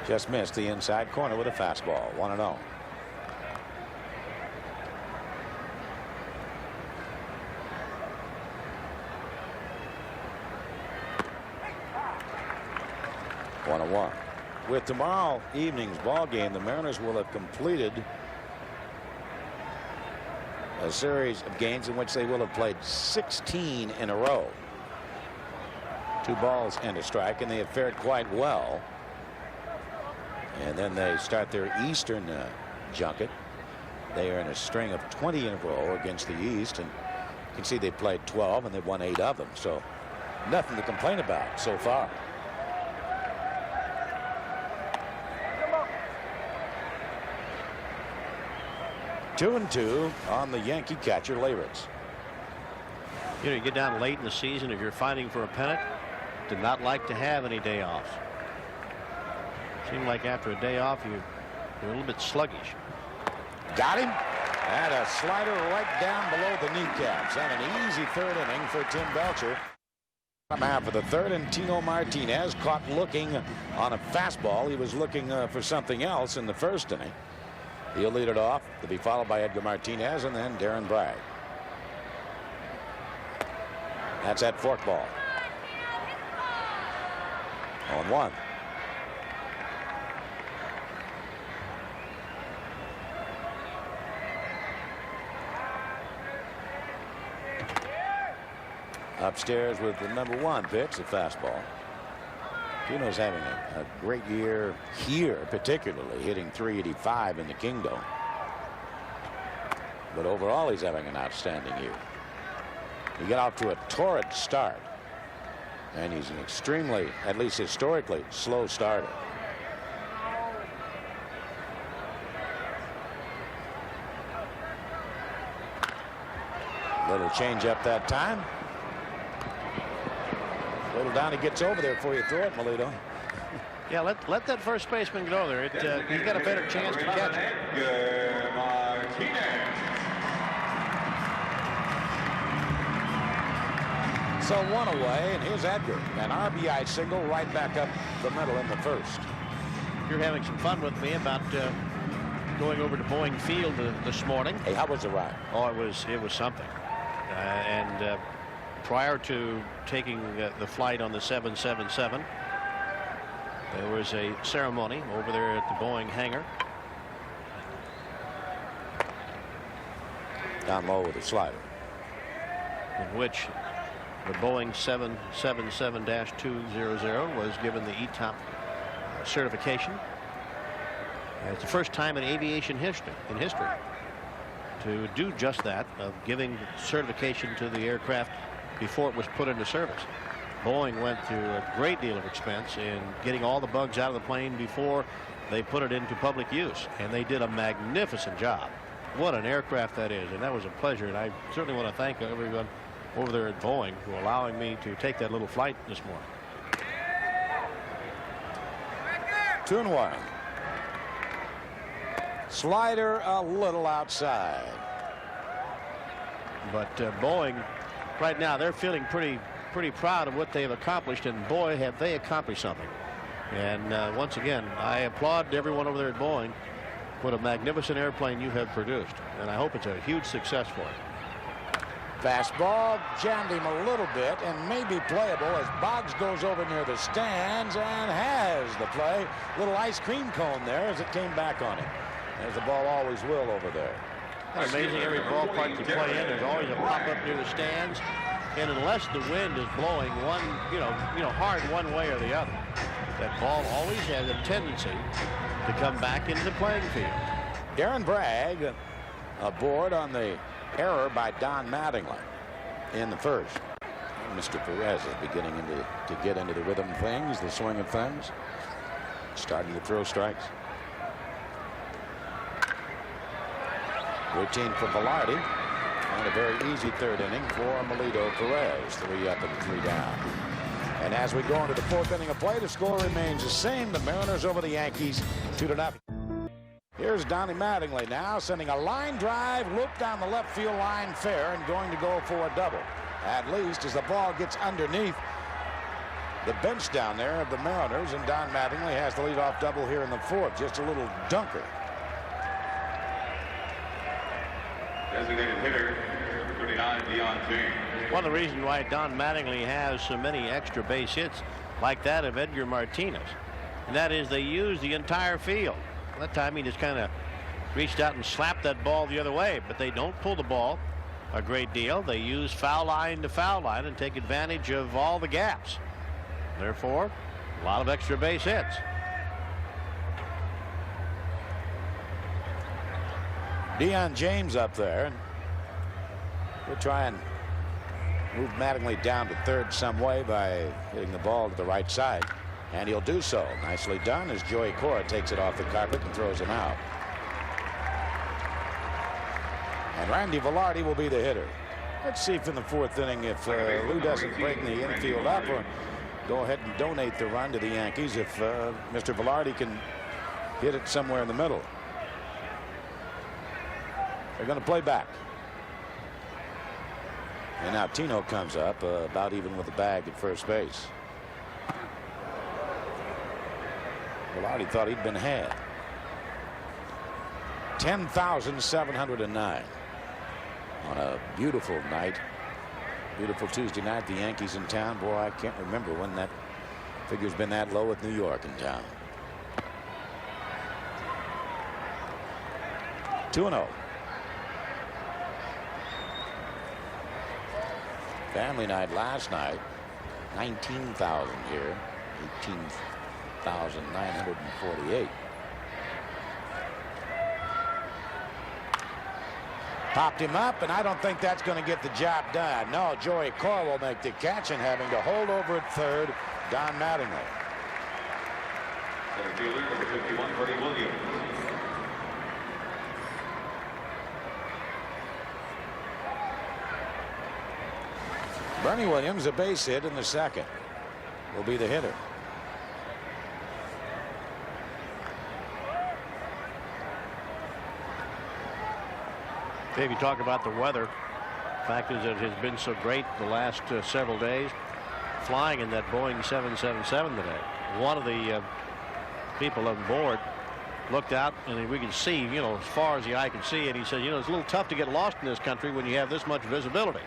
Just missed the inside corner with a fastball. 1-0. With tomorrow evening's ball game, the Mariners will have completed a series of games in which they will have played 16 in a row. 2 balls and a strike, and they have fared quite well. And then they start their Eastern junket. They are in a string of 20 in a row against the East, and you can see they played 12 and they've won 8 of them. So nothing to complain about so far. 2-2 on the Yankee catcher Leyritz. You know, you get down late in the season, if you're fighting for a pennant, do not like to have any day offs. Seemed like after a day off, you're a little bit sluggish. Got him. And a slider right down below the kneecaps. And an easy third inning for Tim Belcher. Half of the third, and Tino Martinez caught looking on a fastball. He was looking for something else in the first inning. He'll lead it off to be followed by Edgar Martinez and then Darren Bragg. That's that forkball. 0-1. Upstairs with the #1 pitch, the fastball. Tino's having a great year here, particularly hitting .385 in the Kingdome. but overall he's having an outstanding year. He got off to a torrid start, and he's an extremely, at least historically, slow starter. Little change up that time. Little down, he gets over there before you throw it, Melito. Yeah, let that first baseman go there. He's got a better chance to catch it. So one away, and here's Edgar. An RBI single right back up the middle in the first. You're having some fun with me about going over to Boeing Field this morning. Hey, how was the ride? Oh, it was something. And prior to taking the flight on the 777, there was a ceremony over there at the Boeing hangar. Down low with a slider. In which the Boeing 777-200 was given the ETOP certification. And it's the first time in aviation history to do just that, of giving certification to the aircraft before it was put into service. Boeing went through a great deal of expense in getting all the bugs out of the plane before they put it into public use, and they did a magnificent job. What an aircraft that is, and that was a pleasure, and I certainly want to thank everyone over there at Boeing for allowing me to take that little flight this morning. 2-1. Slider a little outside. But Boeing right now, they're feeling pretty proud of what they've accomplished, and boy, have they accomplished something. And once again, I applaud everyone over there at Boeing. What a magnificent airplane you have produced, and I hope it's a huge success for it. Fastball jammed him a little bit and may be playable as Boggs goes over near the stands and has the play. Little ice cream cone there as it came back on him, as the ball always will over there. It's amazing, every ballpark you play in, there's always a pop-up near the stands, and unless the wind is blowing one, hard one way or the other, that ball always has a tendency to come back into the playing field. Aaron Bragg aboard on the error by Don Mattingly in the first. Mr. Perez is beginning to get into the rhythm of things, the swing of things, starting to throw strikes. Routine for Velarde, and a very easy third inning for Melito Perez. 3 up and 3 down. And as we go into the 4th inning of play, the score remains the same. The Mariners over the Yankees 2-0. Here's Donnie Mattingly now sending a line drive, loop down the left field line fair, and going to go for a double, at least as the ball gets underneath the bench down there of the Mariners, and Don Mattingly has the leadoff double here in the 4th. Just a little dunker. Designated hitter, 39, Deion James. One of the reasons why Don Mattingly has so many extra base hits like that of Edgar Martinez, and that is they use the entire field. That time he just kind of reached out and slapped that ball the other way, but they don't pull the ball a great deal. They use foul line to foul line and take advantage of all the gaps. Therefore, a lot of extra base hits. Deion James up there, and we'll try and move Mattingly down to third some way by hitting the ball to the right side, and he'll do so. Nicely done as Joey Cora takes it off the carpet and throws him out. And Randy Velarde will be the hitter. Let's see if in the 4th inning, if Lou doesn't break the infield up, or go ahead and donate the run to the Yankees if Mr. Velarde can hit it somewhere in the middle. They're going to play back. And now Tino comes up about even with the bag at first base. Velarde thought he'd been had. 10,709 on a beautiful night. Beautiful Tuesday night. The Yankees in town. Boy, I can't remember when that figure's been that low with New York in town. 2-0. Family night last night. 19,000 here. 18,948. Popped him up, and I don't think that's going to get the job done. No, Joey Cora will make the catch, and having to hold over at third, Don Mattingly. Center fielder number 51, Bernie Williams. Bernie Williams, a base hit in the second, will be the hitter. Dave, you talk about the weather. The fact is that it has been so great the last several days. Flying in that Boeing 777 today. One of the people on board looked out, and we could see, you know, as far as the eye can see, and he said, you know, it's a little tough to get lost in this country when you have this much visibility.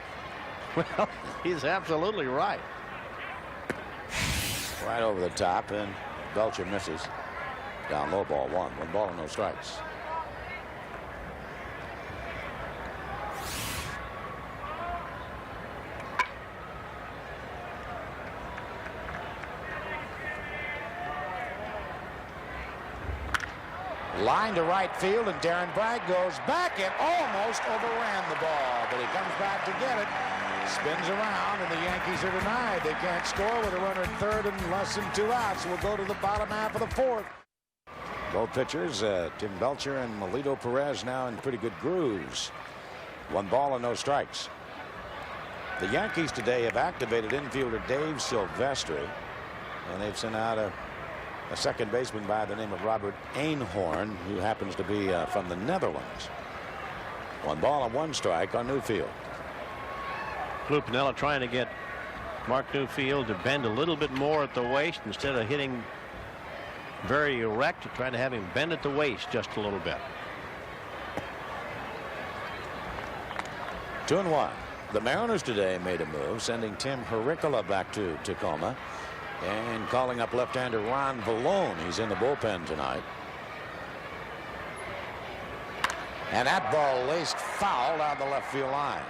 Well, he's absolutely right. Right over the top, and Belcher misses. Down low, ball one. 1 ball and no strikes. Line to right field, and Darren Bragg goes back and almost overran the ball, but he comes back to get it. Spins around, and the Yankees are denied. They can't score with a runner at third and less than 2 outs. We'll go to the bottom half of the fourth. Both pitchers, Tim Belcher and Melito Perez, now in pretty good grooves. 1 ball and no strikes. The Yankees today have activated infielder Dave Silvestri, and they've sent out a second baseman by the name of Robert Einhorn, who happens to be from the Netherlands. 1 ball and 1 strike on Newfield. Lou Piniella trying to get Mark Newfield to bend a little bit more at the waist instead of hitting very erect, trying to have him bend at the waist just a little bit. 2-1. The Mariners today made a move, sending Tim Hurricola back to Tacoma and calling up left-hander Ron Vallone. He's in the bullpen tonight. And that ball laced foul down the left field line.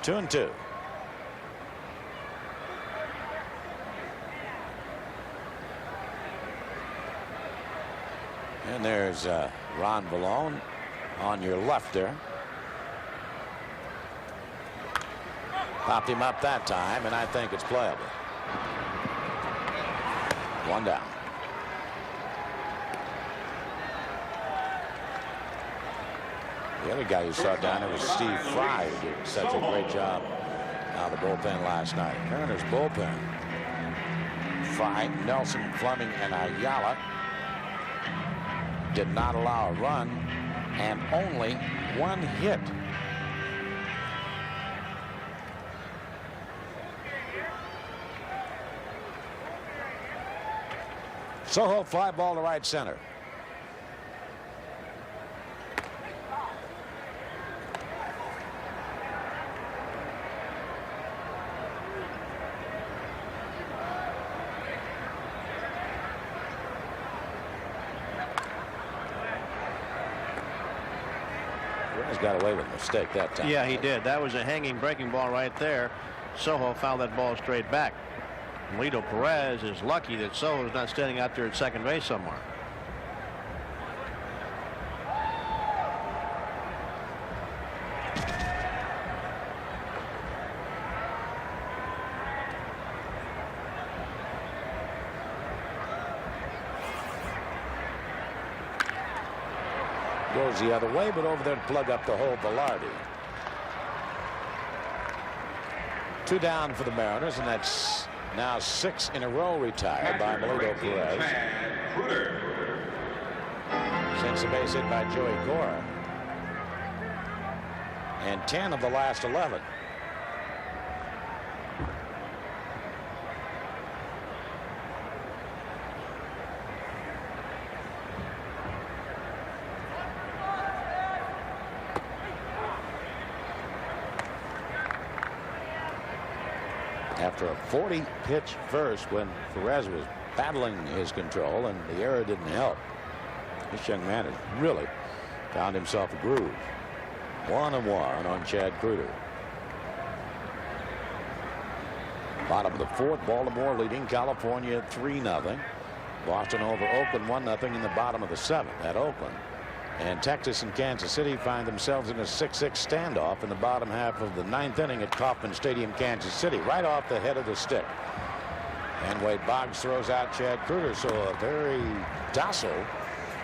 Two and two. And there's Ron Vallone on your left there. Popped him up that time, and I think it's playable. 1 down. The other guy who saw down there was Steve Fry, who did such a great job out of the bullpen last night. Mariners bullpen. Fry, Nelson, Fleming, and Ayala did not allow a run and only 1 hit. Soho, fly ball to right center. Perez got away with a mistake that time. Yeah, he did. That was a hanging breaking ball right there. Soho fouled that ball straight back. Melito Perez is lucky that Soho's not standing out there at second base somewhere. Goes the other way, but over there to plug up the hole, Velarde. 2 down for the Mariners, and that's now 6 in a row retired by Melito Perez. Since the base hit by Joey Cora. And 10 of the last 11. After a 40-pitch first when Perez was battling his control and the error didn't help, this young man has really found himself a groove. 1-1 on Chad Kreuter. Bottom of the fourth, Baltimore leading California 3-0. Boston over Oakland 1-0 in the bottom of the 7th at Oakland. And Texas and Kansas City find themselves in a 6-6 standoff in the bottom half of the 9th inning at Kauffman Stadium, Kansas City, right off the head of the stick. And Wade Boggs throws out Chad Kreuter, so a very docile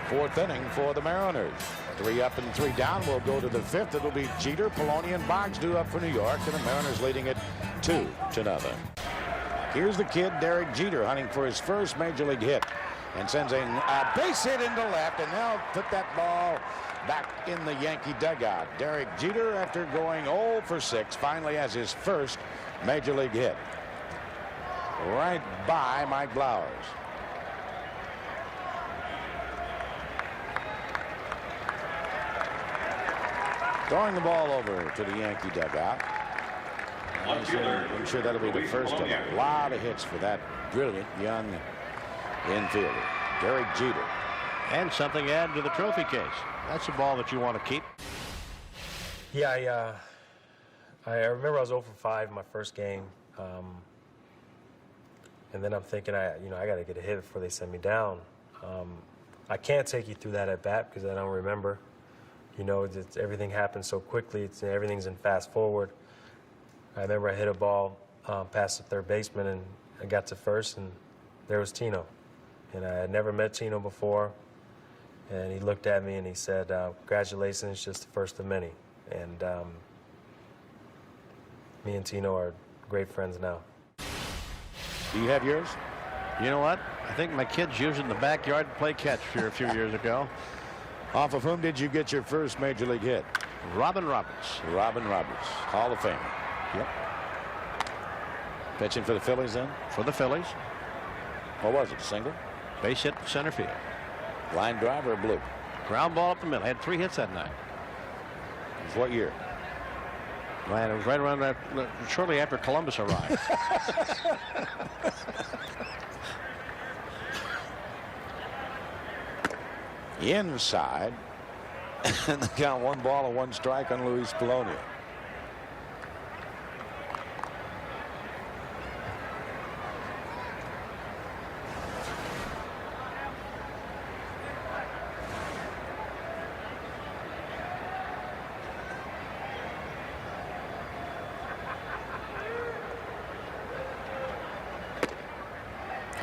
4th inning for the Mariners. 3 up and 3 down. We'll go to the 5th. It'll be Jeter, Poloni, and Boggs due up for New York, and the Mariners leading it 2-0. Here's the kid, Derek Jeter, hunting for his first major league hit, and sends a base hit into left, and they'll put that ball back in the Yankee dugout. Derek Jeter, after going 0 for 6, finally has his first major league hit. Right by Mike Blowers. Throwing the ball over to the Yankee dugout. I'm sure that'll be the first of a lot of hits for that brilliant young infielder, Derek Jeter. And something added to the trophy case. That's a ball that you want to keep. Yeah, I remember I was 0 for 5 in my first game. And then I'm thinking, I got to get a hit before they send me down. I can't take you through that at bat because I don't remember. Everything happens so quickly. Everything's in fast forward. I remember I hit a ball past the third baseman, and I got to first, and there was Tino. And I had never met Tino before. And he looked at me and he said, congratulations, just the first of many. And me and Tino are great friends now. Do you have yours? You know what? I think my kids used it in the backyard to play catch here a few years ago. Off of whom did you get your first major league hit? Robin Roberts. Robin Roberts, Hall of Famer. Yep. Pitching for the Phillies then? For the Phillies. What was it, single? Base hit center field. Line drive or blue? Ground ball up the middle. I had 3 hits that night. It was what year? Man, it was right around that, shortly after Columbus arrived. Inside. And they count 1 ball and 1 strike on Luis Polonia.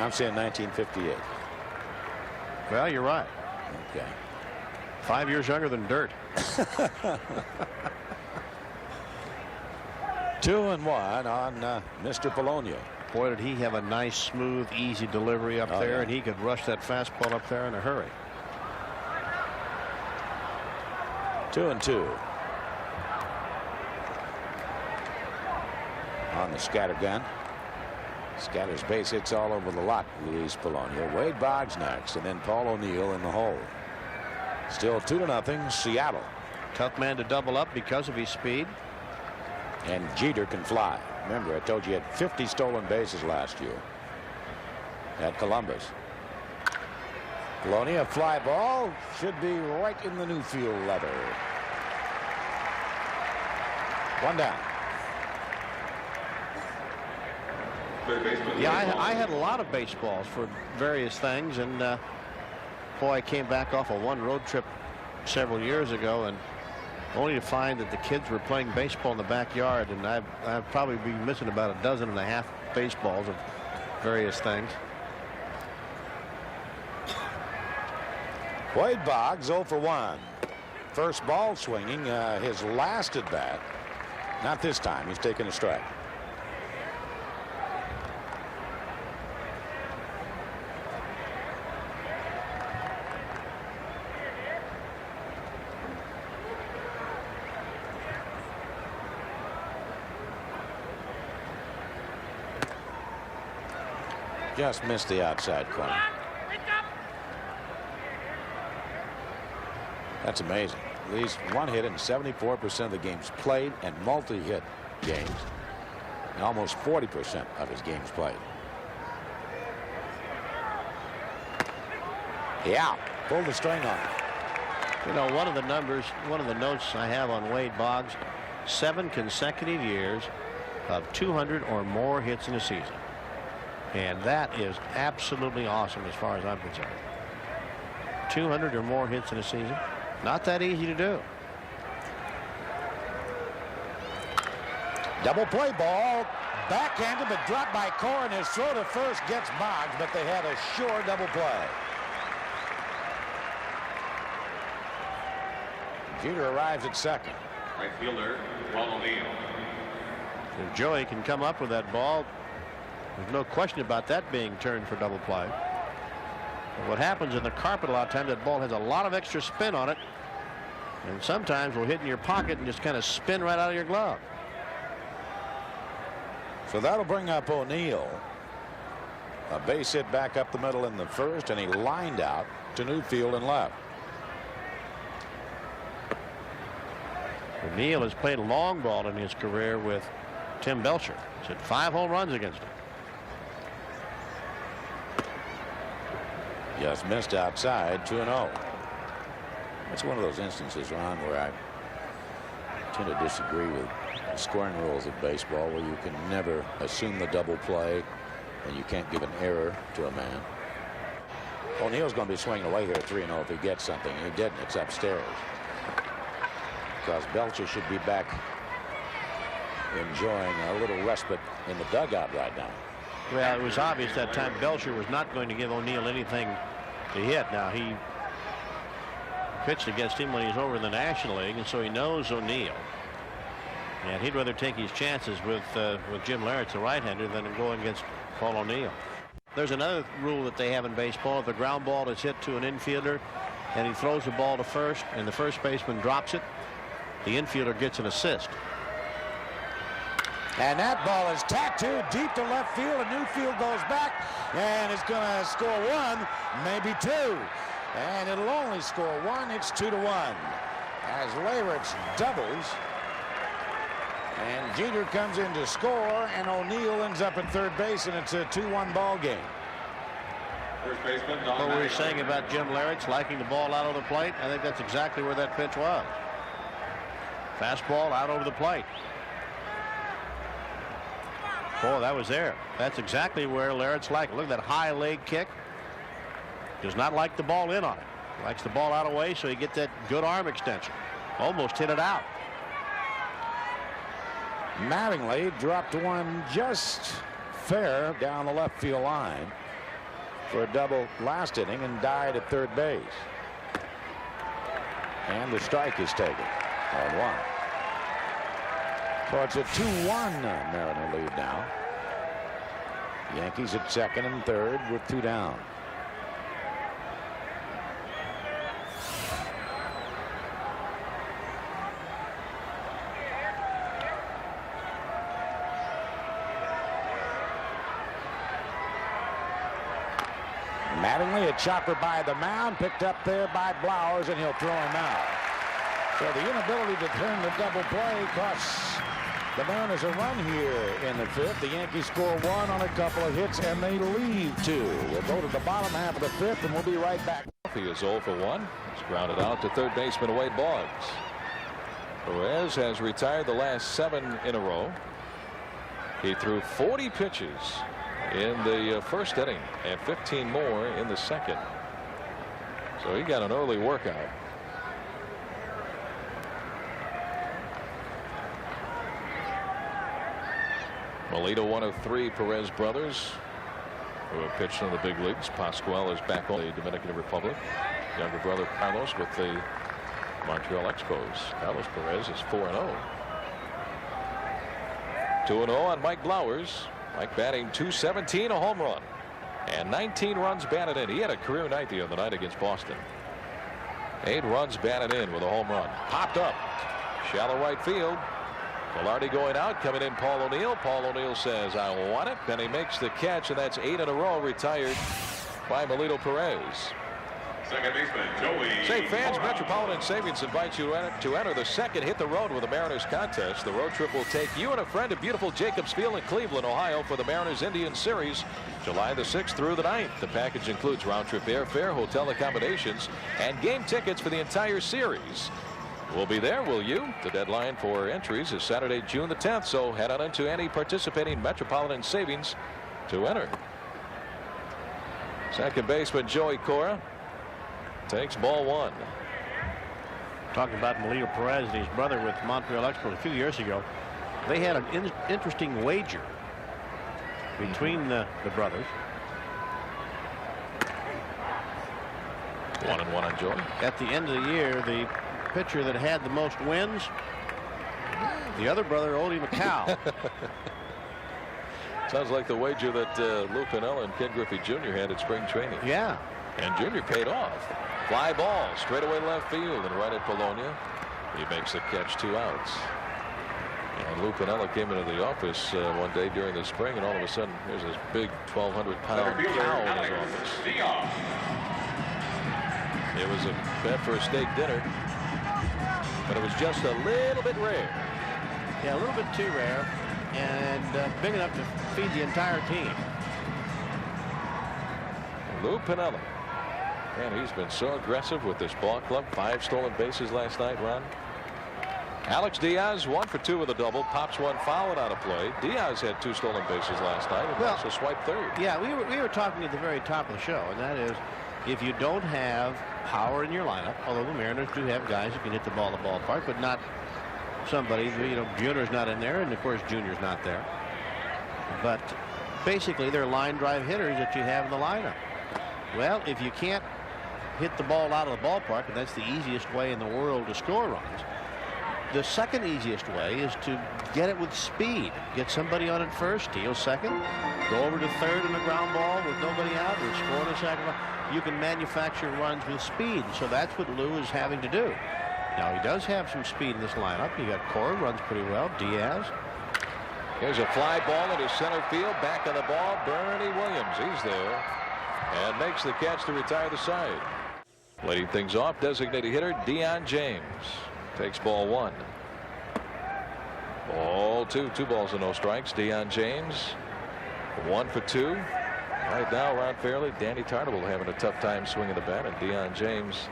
I'm saying 1958. Well, you're right. Okay. 5 years younger than dirt. 2-1 on Mr. Polonia. Boy, did he have a nice, smooth, easy delivery up there, yeah. and he could rush that fastball up there in a hurry. 2-2 on the scatter gun. Scatters base hits all over the lot. Luis Polonia. Wade Boggs next, and then Paul O'Neill in the hole. Still 2-0 Seattle. Tough man to double up because of his speed. And Jeter can fly. Remember, I told you he had 50 stolen bases last year at Columbus. Polonia, fly ball, should be right in the new field leather. 1 down. Yeah, I had a lot of baseballs for various things, and boy, I came back off of one road trip several years ago, and only to find that the kids were playing baseball in the backyard, and I'd probably be missing about 12.5 baseballs of various things. Wade Boggs 0 for 1. First ball swinging, his last at bat. Not this time. He's taken a strike. Just missed the outside corner. That's amazing. At least 1 hit in 74% of the games played, and multi-hit games in almost 40% of his games played. Yeah, pulled the string on it. You know, one of the notes I have on Wade Boggs, 7 consecutive years of 200 or more hits in a season. And that is absolutely awesome as far as I'm concerned. 200 or more hits in a season. Not that easy to do. Double play ball. Backhanded, but dropped by Cora, and his throw to first gets Boggs, but they had a sure double play. Jeter arrives at second. Right fielder, Paul O'Neill. If Joey can come up with that ball, there's no question about that being turned for double play. But what happens in the carpet a lot of times, that ball has a lot of extra spin on it, and sometimes will hit in your pocket and just kind of spin right out of your glove. So that'll bring up O'Neill. A base hit back up the middle in the first, and he lined out to Newfield and left. O'Neill has played long ball in his career with Tim Belcher. He's hit 5 home runs against him. Just missed outside, 2-0. It's one of those instances, Ron, where I tend to disagree with the scoring rules of baseball, where you can never assume the double play and you can't give an error to a man. O'Neill's going to be swinging away here at 3-0 if he gets something. He didn't. It's upstairs. Because Belcher should be back enjoying a little respite in the dugout right now. Well, it was obvious that time Belcher was not going to give O'Neill anything to hit. Now, he pitched against him when he was over in the National League, and so he knows O'Neill. And he'd rather take his chances with Jim Leyritz, the right-hander, than going against Paul O'Neill. There's another rule that they have in baseball. If the ground ball is hit to an infielder and he throws the ball to first and the first baseman drops it, the infielder gets an assist. And that ball is tattooed deep to left field, and Newfield goes back, and it's going to score 1, maybe 2. And it'll only score 1. It's 2-1. As Leyritz doubles, and Jeter comes in to score, and O'Neill ends up at third base, and it's a 2-1 ball game. First baseman, Don What were we Mattingly. saying about Jim Leyritz liking the ball out of the plate? I think that's exactly where that pitch was. Fastball out over the plate. Boy, that was there. That's exactly where Leyritz liked it. Look at that high leg kick. Does not like the ball in on it. Likes the ball out of the way so you get that good arm extension. Almost hit it out. Mattingly dropped one just fair down the left field line for a double last inning and died at third base. And the strike is taken on 1. So it's a 2-1 Mariner lead now. Yankees at second and third with 2 down. Mattingly, a chopper by the mound, picked up there by Blowers, and he'll throw him out. So the inability to turn the double play costs the Mariners a run here in the 5th. The Yankees score 1 on a couple of hits, and they lead 2. We'll go to the bottom half of the 5th, and we'll be right back. He is 0 for 1. He's grounded out to third baseman Wade Boggs. Perez has retired the last 7 in a row. He threw 40 pitches in the first inning and 15 more in the second. So he got an early workout. Melito, one of 3 Perez brothers who have pitched in the big leagues. Pascual is back on the Dominican Republic. Younger brother Carlos with the Montreal Expos. Carlos Perez is 4-0. 2-0 on Mike Blowers. Mike batting .217, a home run, and 19 runs batted in. He had a career night the other night against Boston. 8 runs batted in with a home run. Popped up, shallow right field. Velarde going out, coming in Paul O'Neill. Paul O'Neill says, "I want it," and he makes the catch, and that's 8 in a row retired by Melito Perez. Second baseman, Joey. Say, fans, Mora. Metropolitan Savings invites you to enter the second Hit the Road with the Mariners contest. The road trip will take you and a friend to beautiful Jacobs Field in Cleveland, Ohio for the Mariners Indian Series, July the 6th through the 9th. The package includes round-trip airfare, hotel accommodations, and game tickets for the entire series. We'll be there, will you? The deadline for entries is Saturday, June the 10th, so head on into any participating Metropolitan Savings to enter. Second baseman Joey Cora takes ball one. Talking about Melito Perez and his brother with Montreal Expos a few years ago. They had an interesting wager between the brothers. 1-1 on Joey. At the end of the year, the pitcher that had the most wins, the other brother owed him a cow. Sounds like the wager that Lou Piniella and Ken Griffey Jr. had at spring training. Yeah. And Jr. paid off. Fly ball straight away left field and right at Polonia. He makes the catch, 2 outs. And Lou Piniella came into the office one day during the spring, and all of a sudden there's this big 1,200-pound cow in his office. It was a bet for a steak dinner, but it was just a little bit rare. Yeah, a little bit too rare, and big enough to feed the entire team. Lou Piniella. Man, he's been so aggressive with this ball club. 5 stolen bases last night, Ron. Alex Diaz 1 for 2 with a double. Pops one foul and out of play. Diaz had 2 stolen bases last night and also swiped third. Yeah, we were talking at the very top of the show, and that is if you don't have power in your lineup, although the Mariners do have guys who can hit the ball in the ballpark, but not somebody, you know, Buehner's not in there, and of course Junior's not there. But basically they're line drive hitters that you have in the lineup. Well, if you can't hit the ball out of the ballpark, and that's the easiest way in the world to score runs, the second easiest way is to get it with speed. Get somebody on at first, steal second, go over to third in a ground ball with nobody out, or score in a second. You can manufacture runs with speed, so that's what Lou is having to do. Now, he does have some speed in this lineup. You got Cora, runs pretty well. Diaz. Here's a fly ball into center field. Back on the ball, Bernie Williams. He's there and makes the catch to retire the side. Leading things off, designated hitter Deion James takes ball 1. Ball 2. 2 balls and no strikes. Deion James 1 for 2. Right now, Ron Fairley, Danny Tarnable having a tough time swinging the bat, and Deion James,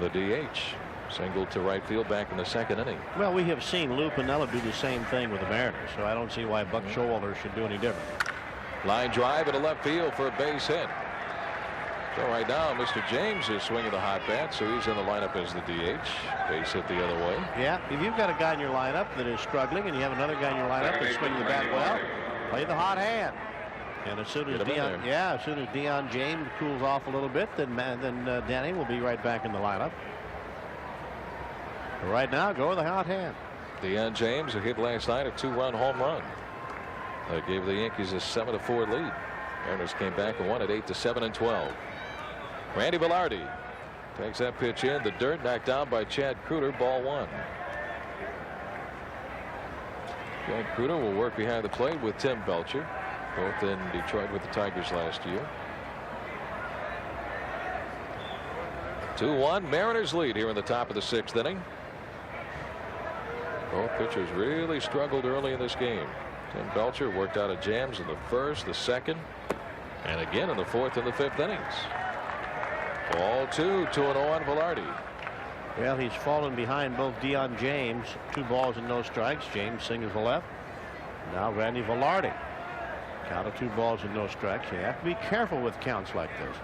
the DH, singled to right field back in the second inning. Well, we have seen Lou Piniella do the same thing with the Mariners, so I don't see why Buck Showalter should do any different. Line drive into left field for a base hit. So right now, Mr. James is swinging the hot bat, so he's in the lineup as the DH. Base hit the other way. Yeah, if you've got a guy in your lineup that is struggling, and you have another guy in your lineup that's swinging the bat well, play the hot hand. And as soon as Deion James cools off a little bit, then Danny will be right back in the lineup. But right now, go with the hot hand. Deion James, who hit last night, a 2-run home run. That gave the Yankees a 7-4 lead. Mariners came back and won it 8-7 and 12. Randy Velarde takes that pitch in the dirt, knocked down by Chad Kreuter. Ball 1. Chad Kreuter will work behind the plate with Tim Belcher, both in Detroit with the Tigers last year. 2-1 Mariners lead here in the top of the 6th inning. Both pitchers really struggled early in this game. Tim Belcher worked out of jams in the 1st, the 2nd, and again in the 4th and the 5th innings. Ball 2, 2-0 on Velarde. Well, he's fallen behind both Deion James. 2 balls and no strikes. James singles the left. Now Randy Velarde. Count of 2 balls and no strikes. You have to be careful with counts like this.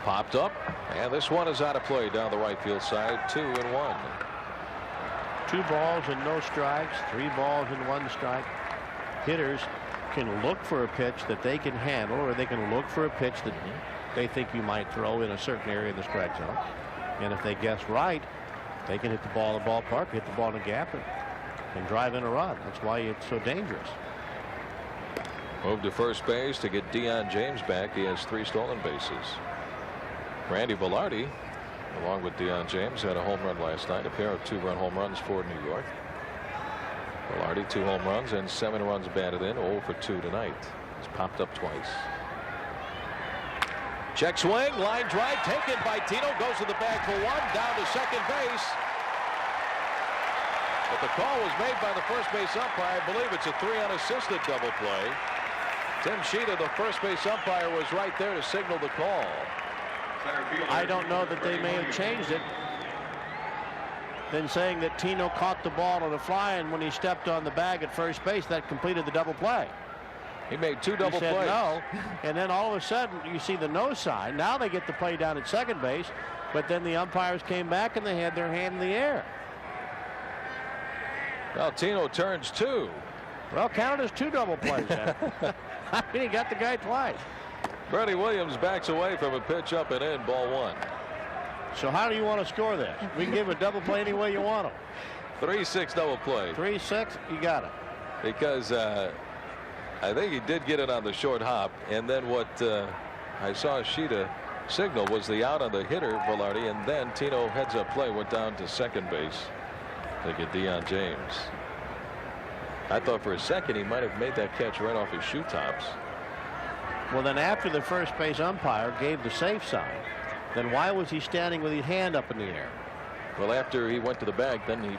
Popped up, and this one is out of play down the right field side. 2-1. 2 balls and no strikes. 3 balls and 1 strike. Hitters can look for a pitch that they can handle, or they can look for a pitch that they think you might throw in a certain area in the strike zone. And if they guess right, they can hit the ball in the ballpark, hit the ball in the gap, and drive in a run. That's why it's so dangerous. Move to first base to get Deion James back. He has 3 stolen bases. Randy Velarde, along with Deion James, had a home run last night, a pair of 2-run home runs for New York. Velarde 2 home runs and 7 runs batted in, 0 for 2 tonight. He's popped up twice. Check swing, line drive taken by Tino, goes to the bag for 1, down to second base. But the call was made by the first base umpire. I believe it's a 3 unassisted double play. Tim Sheeta, the first base umpire, was right there to signal the call. I don't know that they may have changed it. than saying that Tino caught the ball on the fly, and when he stepped on the bag at first base, that completed the double play. He made 2 double He said plays. no, and then all of a sudden you see the no sign. Now they get the play down at second base, but then the umpires came back and they had their hand in the air. Well, Tino turns 2. Well, counted as 2 double plays. I mean, he got the guy twice. Freddie Williams backs away from a pitch up and in, ball 1. So how do you want to score this? We can give a double play any way you want them. 3-6 double play. 3-6, you got it. Because I think he did get it on the short hop, and then what I saw Sheeta signal was the out on the hitter, Velarde, and then Tino heads up play went down to second base to get Deion James. I thought for a second he might have made that catch right off his shoe tops. Well, then after the first base umpire gave the safe sign, then why was he standing with his hand up in the air? Well, after he went to the bag, then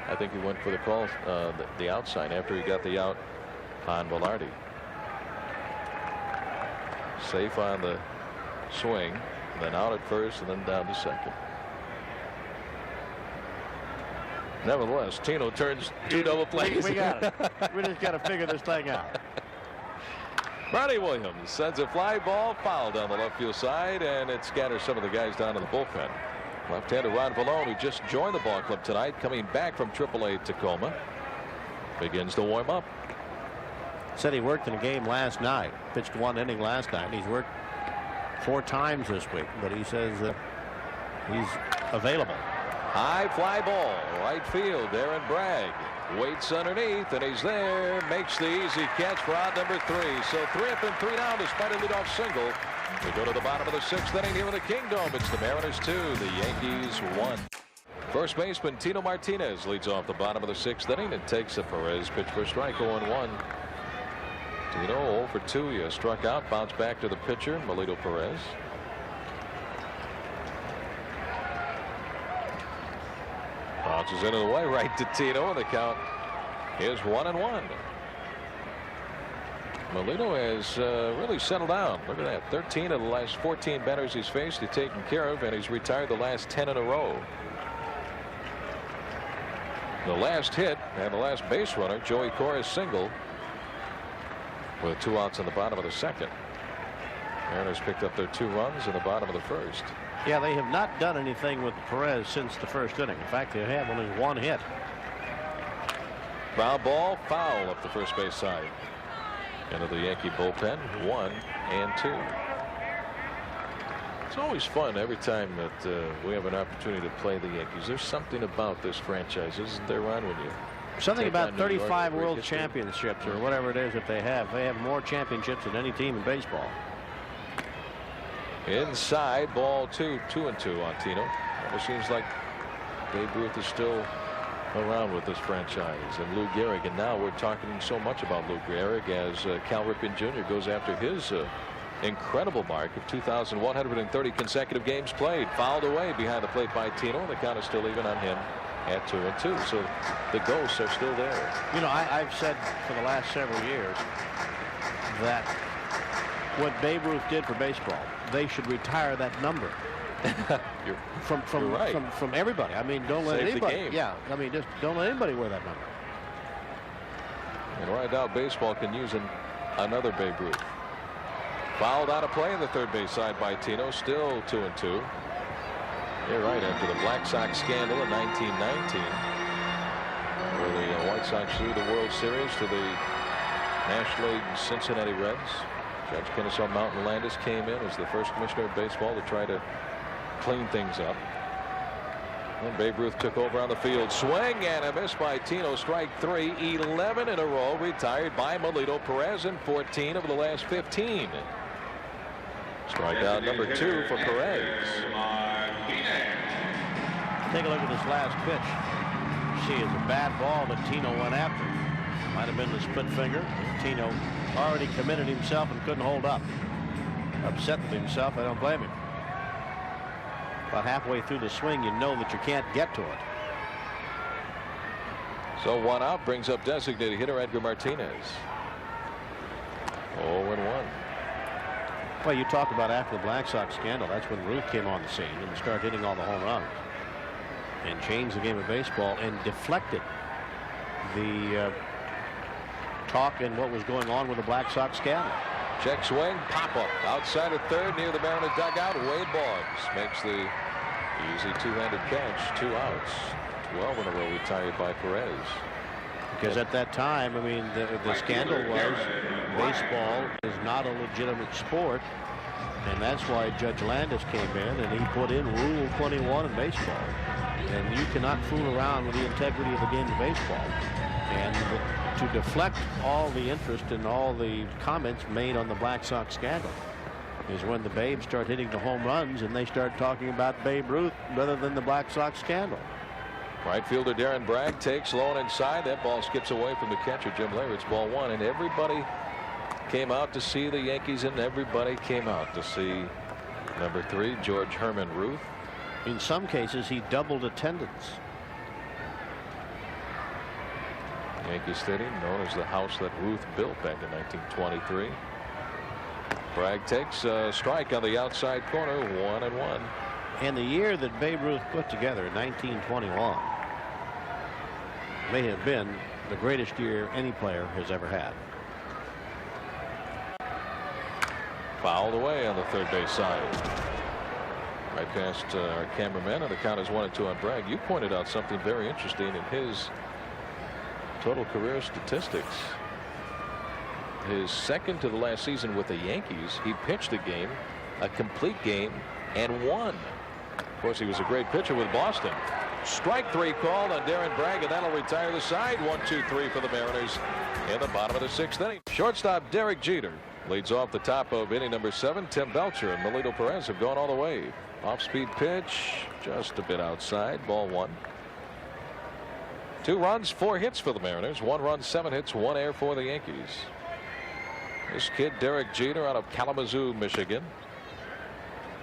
I think he went for the call, the out sign after he got the out on Velarde. Safe on the swing, then out at first, and then down to second. Nevertheless, Tino turns 2 double plays. We got it. We just got to figure this thing out. Freddie Williams sends a fly ball foul down the left field side, and it scatters some of the guys down to the bullpen. Left-hander Ron Vallone, who just joined the ball club tonight, coming back from AAA Tacoma, begins to warm up. Said he worked in a game last night, pitched 1 inning last night. He's worked 4 times this week, but he says that he's available. High fly ball, right field. Aaron Bragg waits underneath, and he's there. Makes the easy catch for out number 3. So 3 up and 3 down despite a leadoff single. We go to the bottom of the 6th inning here in the Kingdome. It's the Mariners 2, the Yankees 1. First baseman Tino Martinez leads off the bottom of the 6th inning and takes a Perez pitch for a strike, 0-1. Tino 0 for 2. He has struck out, bounced back to the pitcher, Melito Perez. Bounces into the way right to Tino, and the count is 1-1. Melito has really settled down. Look at that. 13 of the last 14 batters he's faced, he's taken care of, and he's retired the last 10 in a row. The last hit and the last base runner, Joey Cora's single, with 2 outs in the bottom of the 2nd. Mariners picked up their 2 runs in the bottom of the 1st. Yeah, they have not done anything with Perez since the 1st inning. In fact, they have only 1 hit. Foul ball, foul up the first base side. Into the Yankee bullpen, 1 and 2. It's always fun every time that we have an opportunity to play the Yankees. There's something about this franchise, isn't there, Ron, when you Something about 35 York, World Championships or whatever it is that they have. They have more championships than any team in baseball. Inside, ball 2, 2-2 on Tino. Almost seems like Babe Ruth is still around with this franchise, and Lou Gehrig, and now we're talking so much about Lou Gehrig as Cal Ripken Jr. goes after his incredible mark of 2,130 consecutive games played. Fouled away behind the plate by Tino, and the count is still even on him at 2-2. So the ghosts are still there. You know, I've said for the last several years that what Babe Ruth did for baseball, they should retire that number. from everybody. I mean, don't let anybody. Yeah, I mean, just don't let anybody wear that number. And right now, baseball can use another Babe Ruth. Fouled out of play in the third base side by Tino. Still 2-2. You're right. After the Black Sox scandal in 1919, where the White Sox threw the World Series to the National League Cincinnati Reds, Judge Kennesaw Mountain Landis came in as the first commissioner of baseball to try to clean things up. And Babe Ruth took over on the field. Swing and a miss by Tino. Strike 3. 11 in a row retired by Melito Perez, and 14 of the last 15. Strikeout number 2 for Perez. Take a look at this last pitch. See, it's a bad ball that Tino went after. Might have been the split finger. Tino already committed himself and couldn't hold up. Upset with himself. I don't blame him. About halfway through the swing, you know that you can't get to it. So 1 out brings up designated hitter Edgar Martinez. 0-1. Well, you talk about after the Black Sox scandal, that's when Ruth came on the scene and started hitting all the home runs. and changed the game of baseball and deflected the talk and what was going on with the Black Sox scandal. Check swing, pop up outside of third near the Mariner dugout. Wade Boggs makes the easy two-handed catch. 2 outs. 12 in a row retired by Perez. Because at that time, I mean, the scandal was baseball is not a legitimate sport, and that's why Judge Landis came in and he put in Rule 21 in baseball. And you cannot fool around with the integrity of the game of baseball. And to deflect all the interest and all the comments made on the Black Sox scandal is when the Babes start hitting the home runs and they start talking about Babe Ruth rather than the Black Sox scandal. Right fielder Darren Bragg takes low and inside. That ball skips away from the catcher Jim Leyritz. Ball 1, and everybody came out to see the Yankees, and everybody came out to see number 3, George Herman Ruth. In some cases, he doubled attendance. Yankee Stadium, known as the house that Ruth built back in 1923. Bragg takes a strike on the outside corner, 1-1. And the year that Babe Ruth put together, 1921, may have been the greatest year any player has ever had. Fouled away on the third base side. Right past our cameraman, and the count is 1-2 on Bragg. You pointed out something very interesting in his total career statistics. His second to the last season with the Yankees, he pitched a game, a complete game, and won. Of course, he was a great pitcher with Boston. Strike 3 called on Darren Bragg, and that'll retire the side. 1-2-3 for the Mariners in the bottom of the 6th inning. Shortstop Derek Jeter leads off the top of inning number 7. Tim Belcher and Melito Perez have gone all the way. Off-speed pitch, just a bit outside. Ball 1. 2 runs, 4 hits for the Mariners. 1 run, 7 hits, 1 error for the Yankees. This kid, Derek Jeter, out of Kalamazoo, Michigan,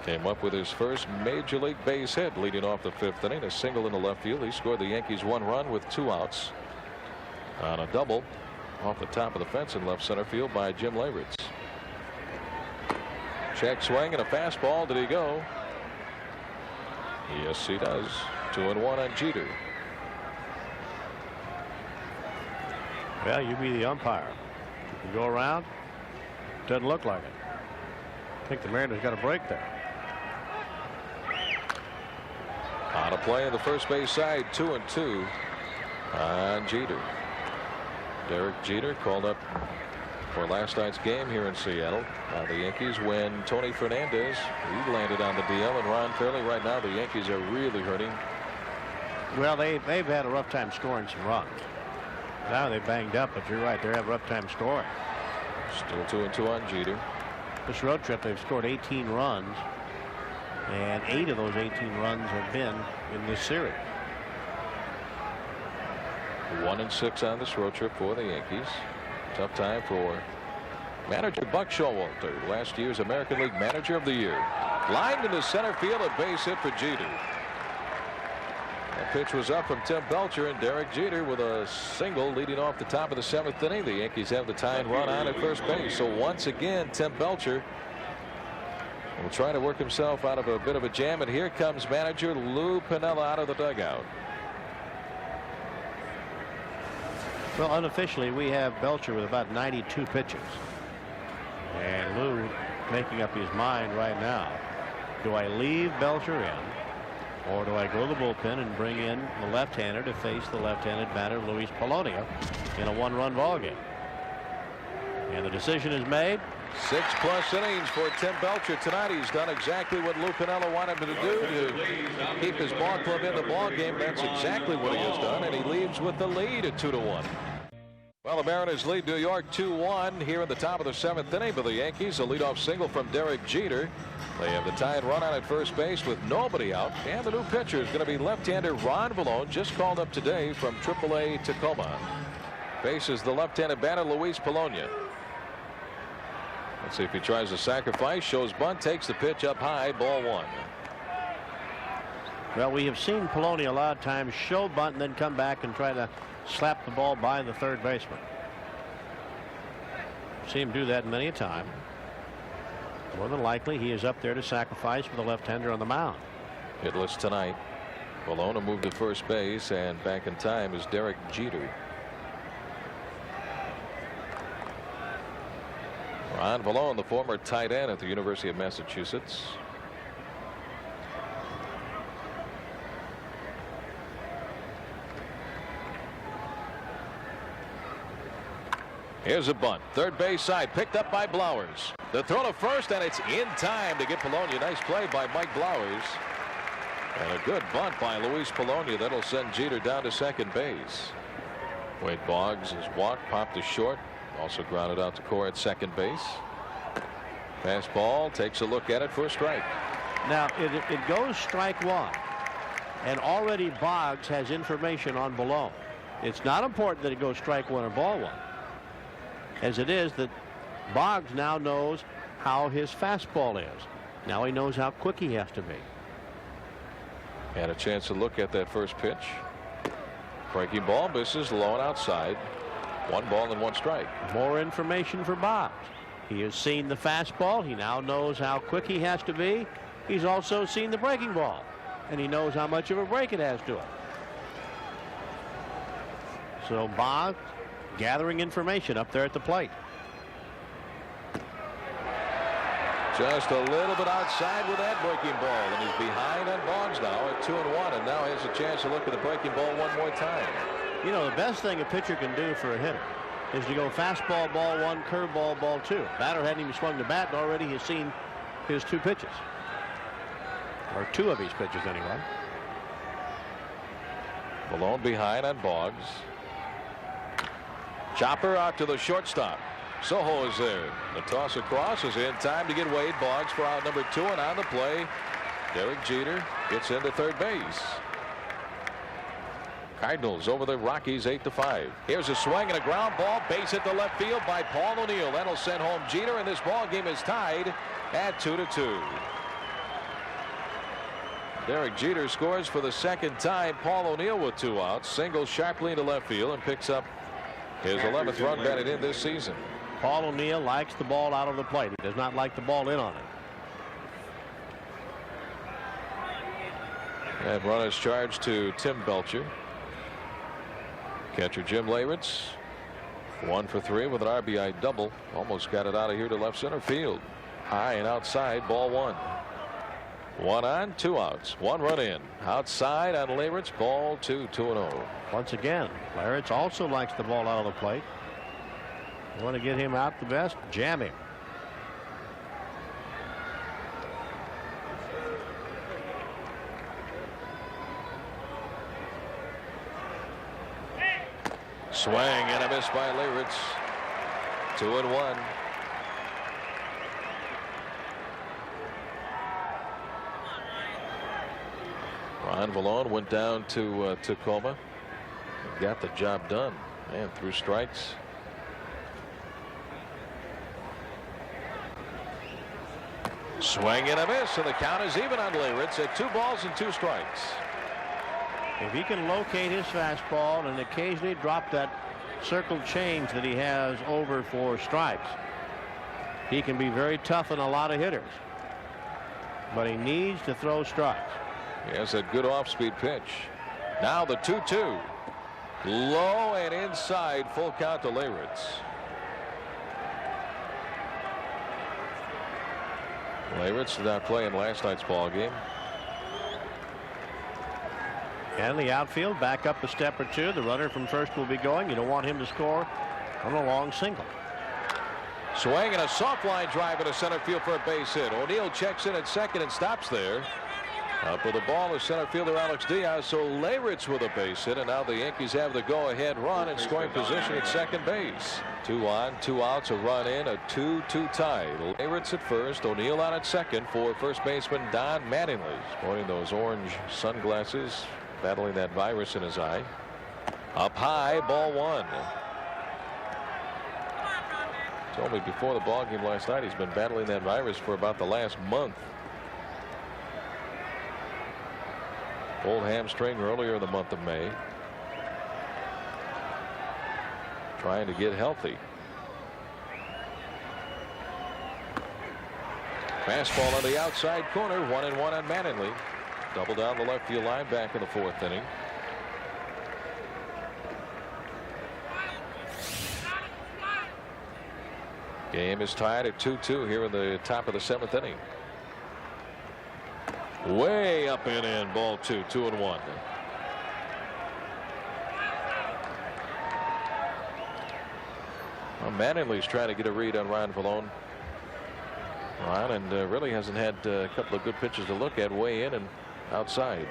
came up with his first major league base hit leading off the 5th inning. A single in the left field. He scored the Yankees 1 run with 2 outs on a double off the top of the fence in left center field by Jim Leyritz. Check swing and a fastball. Did he go? Yes, he does. 2-1 on Jeter. Well, you be the umpire. You go around. Doesn't look like it. I think the Mariners got a break there. On a play on the first base side, 2-2 on Jeter. Derek Jeter called up for last night's game here in Seattle. The Yankees, when Tony Fernandez, he landed on the DL, and Ron Fairley. Right now the Yankees are really hurting. Well, they've had a rough time scoring some runs. Now they banged up, but you're right, they have a rough time scoring. Still 2-2 on Jeter. This road trip, they've scored 18 runs, and 8 of those 18 runs have been in this series. 1-6 on this road trip for the Yankees. Tough time for manager Buck Showalter, last year's American League Manager of the Year. Lined into center field, a base hit for Jeter. That pitch was up from Tim Belcher, and Derek Jeter with a single leading off the top of the 7th inning. The Yankees have the tying run on at first base. So once again, Tim Belcher will try to work himself out of a bit of a jam, and here comes manager Lou Piniella out of the dugout. Well, unofficially, we have Belcher with about 92 pitches. And Lou making up his mind right now. Do I leave Belcher in, or do I go to the bullpen and bring in the left-hander to face the left-handed batter Luis Polonia in a 1-run ball game? And the decision is made. 6+ innings for Tim Belcher tonight. He's done exactly what Lou Piniella wanted him to do, to keep his ball club in the ball game. That's exactly what he has done, and he leaves with the lead at 2-1. Well, the Mariners lead New York 2-1 here in the top of the 7th inning. But the Yankees, a leadoff single from Derek Jeter. They have the tying run on at first base with nobody out, and the new pitcher is going to be left-hander Ron Vallone, just called up today from AAA Tacoma. Faces the left-handed batter Luis Polonia. Let's see if he tries a sacrifice. Shows bunt, takes the pitch up high. Ball 1. Well, we have seen Polonia a lot of times show bunt and then come back and try to slap the ball by the third baseman. See him do that many a time. More than likely, he is up there to sacrifice for the left-hander on the mound. Hitless tonight. Bologna moved to first base, and back in time is Derek Jeter. Ron Bologna, the former tight end at the University of Massachusetts. Here's a bunt. Third base side, picked up by Blowers. The throw to first, and it's in time to get Bologna. Nice play by Mike Blowers. And a good bunt by Luis Bologna. That'll send Jeter down to second base. Wade Boggs has walked, popped to short. Also grounded out to Core at second base. Fastball, takes a look at it for a strike. Now it goes strike one. And already Boggs has information on Bologna. It's not important that it goes strike one or ball one, as it is that Boggs now knows how his fastball is. Now he knows how quick he has to be. Had a chance to look at that first pitch. Breaking ball, misses, low and outside. 1 ball and 1 strike. More information for Boggs. He has seen the fastball. He now knows how quick he has to be. He's also seen the breaking ball, and he knows how much of a break it has to it. So Boggs gathering information up there at the plate. Just a little bit outside with that breaking ball, and he's behind on Boggs now at 2-1, and now has a chance to look at the breaking ball one more time. You know, the best thing a pitcher can do for a hitter is to go fastball, ball one, curveball, ball two. Batter hadn't even swung the bat, and already he's seen his 2 pitches, or 2 of his pitches anyway. Malone behind on Boggs. Chopper out to the shortstop. Soho is there. The toss across is in time to get Wade Boggs for out number 2, and on the play, Derek Jeter gets into third base. Cardinals over the Rockies 8-5. Here's a swing and a ground ball, base hit to left field by Paul O'Neill. That'll send home Jeter, and this ball game is tied at 2-2. Derek Jeter scores for the second time. Paul O'Neill with 2 outs, singles sharply into left field, and picks up his 11th run batted in this season. Paul O'Neill likes the ball out of the plate. He does not like the ball in on it. And run is charged to Tim Belcher. Catcher Jim Leyritz 1 for 3 with an RBI double. Almost got it out of here to left center field. High and outside, ball 1. 1 on, 2 outs, 1 run in. Outside on Leyritz, ball 2, 2-0. Once again, Leyritz also likes the ball out of the plate. You want to get him out the best, jam him. Swing and a miss by Leyritz. 2-1. Ron Malone went down to Tacoma. Got the job done. And threw strikes. Swing and a miss, and the count is even on Leyritz at 2 balls and 2 strikes. If he can locate his fastball and occasionally drop that circled change that he has over for strikes, he can be very tough on a lot of hitters. But he needs to throw strikes. He has a good off-speed pitch. Now the 2-2. Low and inside, full count to Leyritz. Leyritz did not play in last night's ball game. And the outfield back up a step or 2. The runner from first will be going. You don't want him to score on a long single. Swing and a soft line drive into center field for a base hit. O'Neill checks in at second and stops there. Up with the ball is center fielder Alex Diaz. So Leyritz with a base hit, and now the Yankees have the go-ahead run in scoring position at second base. 2 on, 2 outs, a run in, a 2-2 tie. Leyritz at first, O'Neill on at second for first baseman Don Mattingly, sporting those orange sunglasses, battling that virus in his eye. Up high, ball 1. Told me before the ball game last night he's been battling that virus for about the last month. Pulled hamstring earlier in the month of May. Trying to get healthy. Fastball on the outside corner, 1-1 on Mattingly. Double down the left field line back in the 4th inning. Game is tied at 2-2 here in the top of the 7th inning. Way up and in, ball 2, 2-1. Well, Mattingly's trying to get a read on Ron Valone. Ron and really hasn't had a couple of good pitches to look at, way in and outside.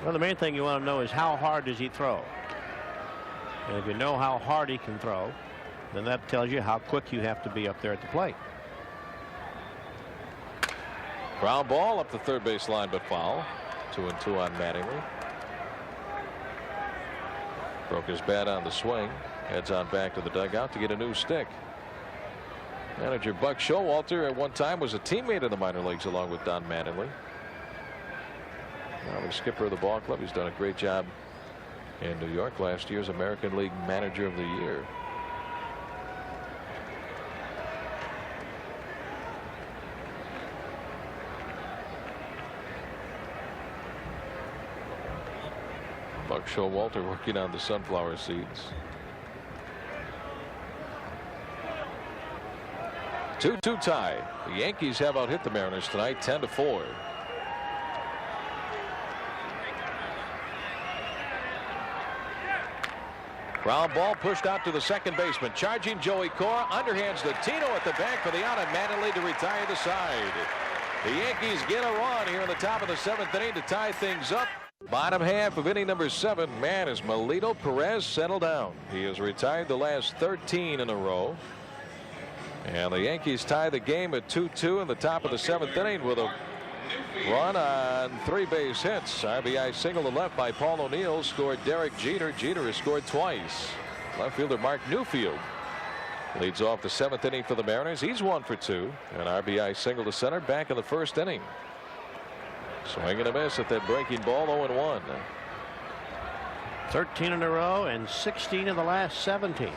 Well, the main thing you want to know is how hard does he throw? And if you know how hard he can throw, then that tells you how quick you have to be up there at the plate. Ground ball up the third base line, but foul. 2-2 on Mattingly. Broke his bat on the swing. Heads on back to the dugout to get a new stick. Manager Buck Showalter at one time was a teammate in the minor leagues along with Don Mattingly. Now the skipper of the ball club. He's done a great job in New York. Last year's American League Manager of the Year. Buck Showalter working on the sunflower seeds. 2-2 tie. The Yankees have out hit the Mariners tonight 10-4. Ground ball pushed out to the second baseman. Charging Joey Cora. Underhands the Tino at the bank for the out, and Mattingly to retire the side. The Yankees get a run here in the top of the 7th inning to tie things up. Bottom half of inning number 7. Man, as Melito Perez settled down. He has retired the last 13 in a row. And the Yankees tie the game at 2-2 in the top of the 7th inning with a run on 3 base hits. RBI single to left by Paul O'Neill. Scored Derek Jeter. Jeter has scored twice. Left fielder Mark Newfield leads off the 7th inning for the Mariners. He's 1 for 2. An RBI single to center back in the 1st inning. Swing and a miss at that breaking ball. 0-1. 13 in a row and 16 of the last 17.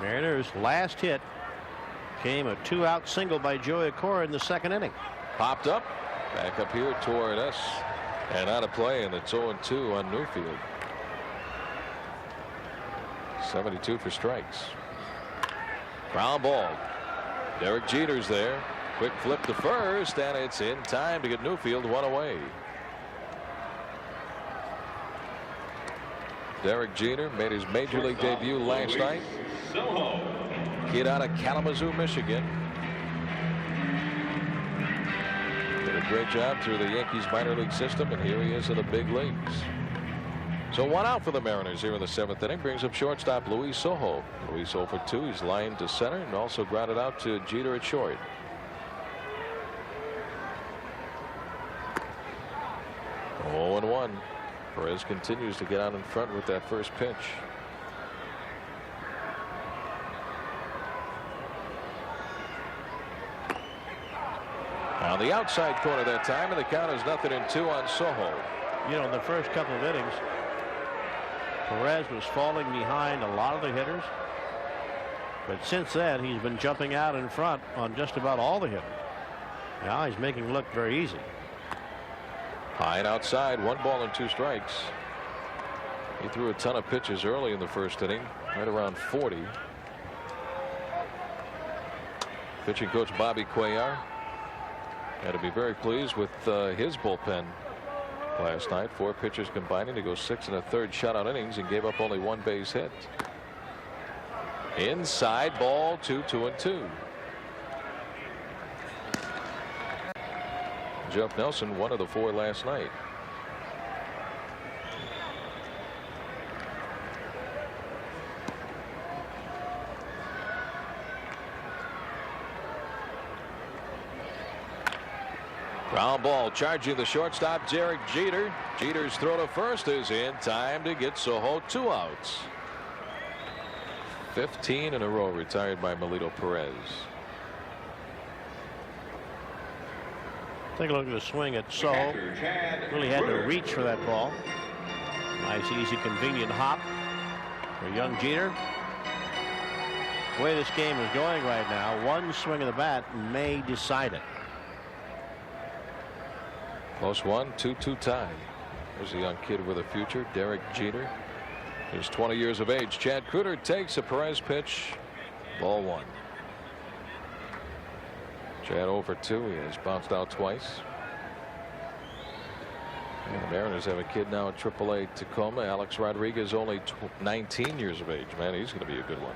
Mariners' last hit came a 2-out single by Joey Cora in the 2nd inning. Popped up. Back up here toward us. And out of play, and it's 0-2 on Newfield. 72 for strikes. Ground ball. Derek Jeter's there. Quick flip to first, and it's in time to get Newfield one away. Derek Jeter made his major league debut last night. Kid out of Kalamazoo, Michigan. Did a great job through the Yankees minor league system, and here he is in the big leagues. So 1 out for the Mariners here in the 7th inning. Brings up shortstop Luis Sojo. Luis 0 for 2. He's lined to center and also grounded out to Jeter at short. Oh, 0-1. Perez continues to get out in front with that first pitch. On the outside corner that time, and the count is 0-2 on Sojo. You know, in the first couple of innings, Perez was falling behind a lot of the hitters. But since then, he's been jumping out in front on just about all the hitters. Now he's making it look very easy. High and outside, 1 ball and 2 strikes. He threw a ton of pitches early in the 1st inning, right around 40. Pitching coach Bobby Cuellar had to be very pleased with his bullpen last night. 4 pitchers combining to go 6 1/3 shutout innings and gave up only 1 base hit. Inside, ball 2, 2-2. Jeff Nelson, 1 of the 4 last night. Ground ball charging the shortstop Derek Jeter. Jeter's throw to first is in time to get Sojo 2 outs. 15 in a row retired by Melito Perez. Take a look at the swing at Sojo. Really had to reach for that ball. Nice, easy, convenient hop for young Jeter. The way this game is going right now, 1 swing of the bat may decide it. Close one, 2-2 tie. There's a young kid with a future, Derek Jeter. He's 20 years of age. Chad Kreuter takes a Perez pitch. Ball one. Chad over 2. He has bounced out twice. And the Mariners have a kid now at AAA Tacoma. Alex Rodriguez, only 19 years of age. Man, he's going to be a good one.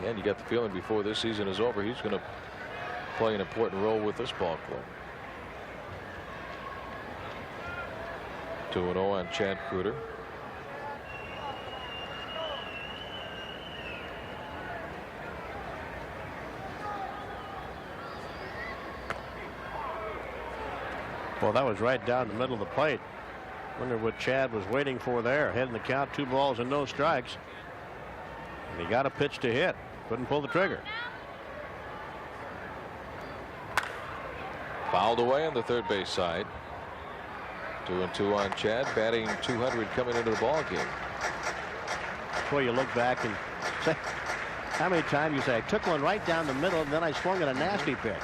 And you got the feeling before this season is over, he's going to play an important role with this ball club. 2-0 on Chad Kreuter. Well, that was right down the middle of the plate. Wonder what Chad was waiting for there. Heading the count, 2 balls and no strikes. And he got a pitch to hit. Couldn't pull the trigger. Fouled away on the third base side. 2-2 on Chad, batting 200 coming into the ball game. Before you look back and say, how many times you say, I took one right down the middle and then I swung at a nasty pitch.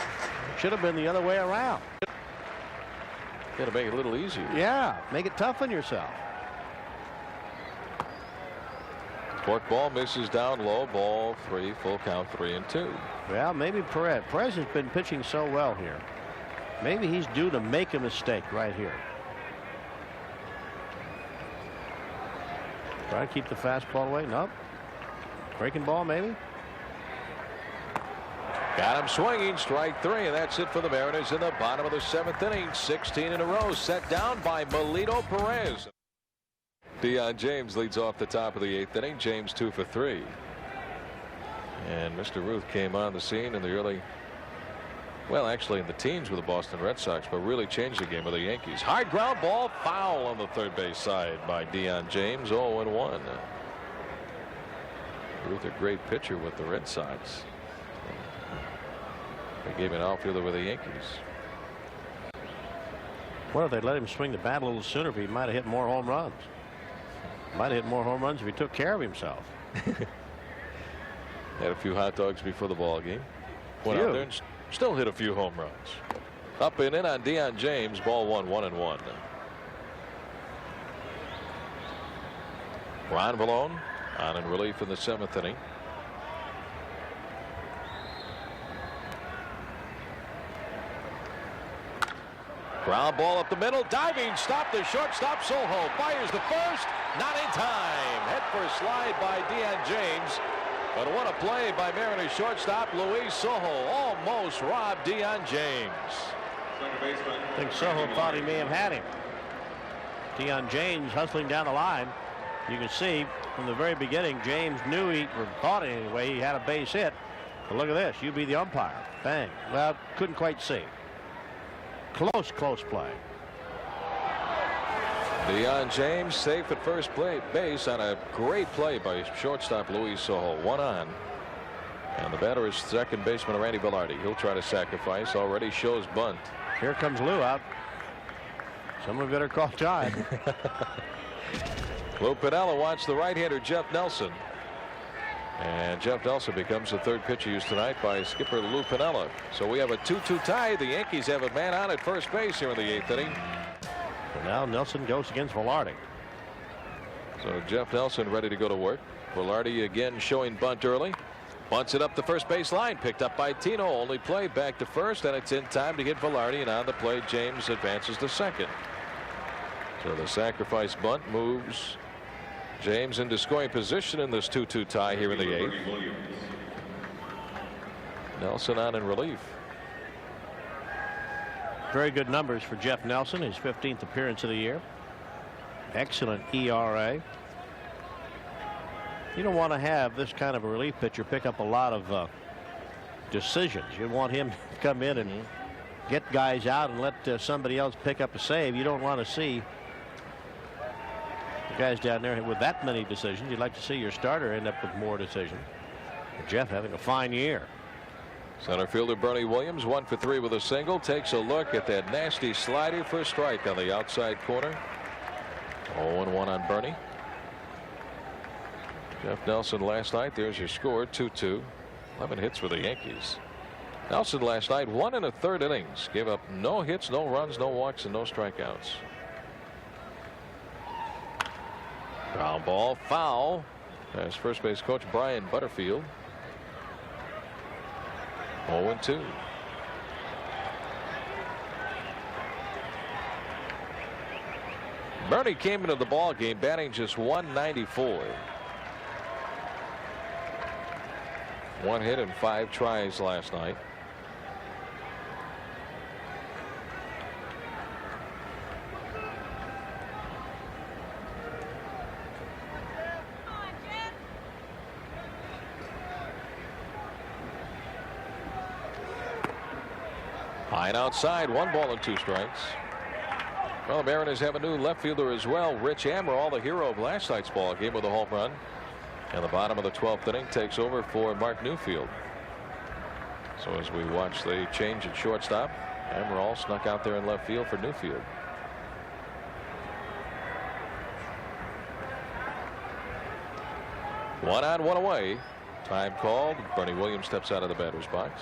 Should have been the other way around. Got to make it a little easier. Yeah, make it tough on yourself. Fork ball misses down low. Ball 3, full count, 3-2. Well, maybe Perez has been pitching so well here. Maybe he's due to make a mistake right here. Try to keep the fastball away. Nope. Breaking ball, maybe. Got him swinging. Strike 3, and that's it for the Mariners in the bottom of the 7th inning. 16 in a row set down by Melito Perez. Deion James leads off the top of the 8th inning. James 2 for 3. And Mr. Ruth came on the scene in the early, well, actually in the teens with the Boston Red Sox, but really changed the game with the Yankees. Hard ground ball, foul on the third base side by Deion James. 0-1. Ruth, a great pitcher with the Red Sox. They gave an outfielder with the Yankees. What if they let him swing the bat a little sooner? If he might have hit more home runs. Might have hit more home runs if he took care of himself. Had a few hot dogs before the ball game. Went out there and still hit a few home runs. Up and in on Deion James. Ball 1, 1-1. Ron Vallone on in relief in the 7th inning. Ground ball up the middle, diving, stop the shortstop. Soho fires the first, not in time. Head first slide by Deion James. But what a play by Mariners shortstop Luis Soho. Almost robbed Deion James. I think Soho thought he may have had him. Deion James hustling down the line. You can see from the very beginning, James knew he, or thought anyway, he had a base hit. But look at this. You be the umpire. Bang. Well, couldn't quite see. Close play. Deion James safe at first base on a great play by shortstop Luis Soho. 1 on. And the batter is second baseman Randy Velarde. He'll try to sacrifice. Already shows bunt. Here comes Lou out. Someone better call time. Lou Piniella wants the right-hander Jeff Nelson. And Jeff Nelson becomes the third pitcher used tonight by skipper Lou Piniella. So we have a 2-2 tie. The Yankees have a man on at first base here in the 8th inning. And now Nelson goes against Velarde. So Jeff Nelson ready to go to work. Velarde again showing bunt early. Bunts it up the first base line. Picked up by Tino. Only play back to first, and it's in time to get Velarde. And on the play, James advances to second. So the sacrifice bunt moves James into scoring position in this 2-2 tie here in the 8th. Nelson on in relief. Very good numbers for Jeff Nelson, his 15th appearance of the year. Excellent ERA. You don't want to have this kind of a relief pitcher pick up a lot of decisions. You want him to come in and get guys out and let somebody else pick up a save. You don't want to see the guys down there with that many decisions. You'd like to see your starter end up with more decisions. And Jeff having a fine year. Center fielder Bernie Williams 1 for 3 with a single. Takes a look at that nasty slider for a strike on the outside corner. 0-1 on Bernie. Jeff Nelson last night. There's your score. 2-2. 11 hits for the Yankees. Nelson last night 1 1/3 innings, gave up no hits, no runs, no walks, and no strikeouts. Ground ball, foul, as first base coach Brian Butterfield. 0-2. Bernie came into the ball game batting just .194. 1 hit and 5 tries last night. High and outside, 1 ball and 2 strikes. Well, the Mariners have a new left fielder as well. Rich Amaral, the hero of last night's ball game with a home run. And the bottom of the 12th inning takes over for Mark Newfield. So as we watch the change at shortstop, Amaral snuck out there in left field for Newfield. One on, one away. Time called. Bernie Williams steps out of the batter's box.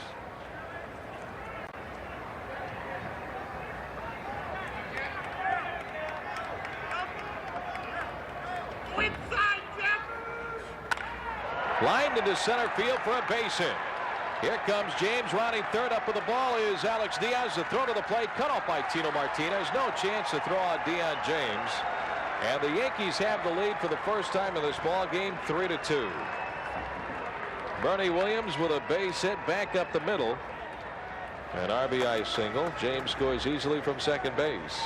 Lined into center field for a base hit. Here comes James rounding third. Up with the ball is Alex Diaz. The throw to the plate cut off by Tino Martinez. No chance to throw out Deion James. And the Yankees have the lead for the first time in this ball game, 3-2. Bernie Williams with a base hit back up the middle. An RBI single. James scores easily from second base.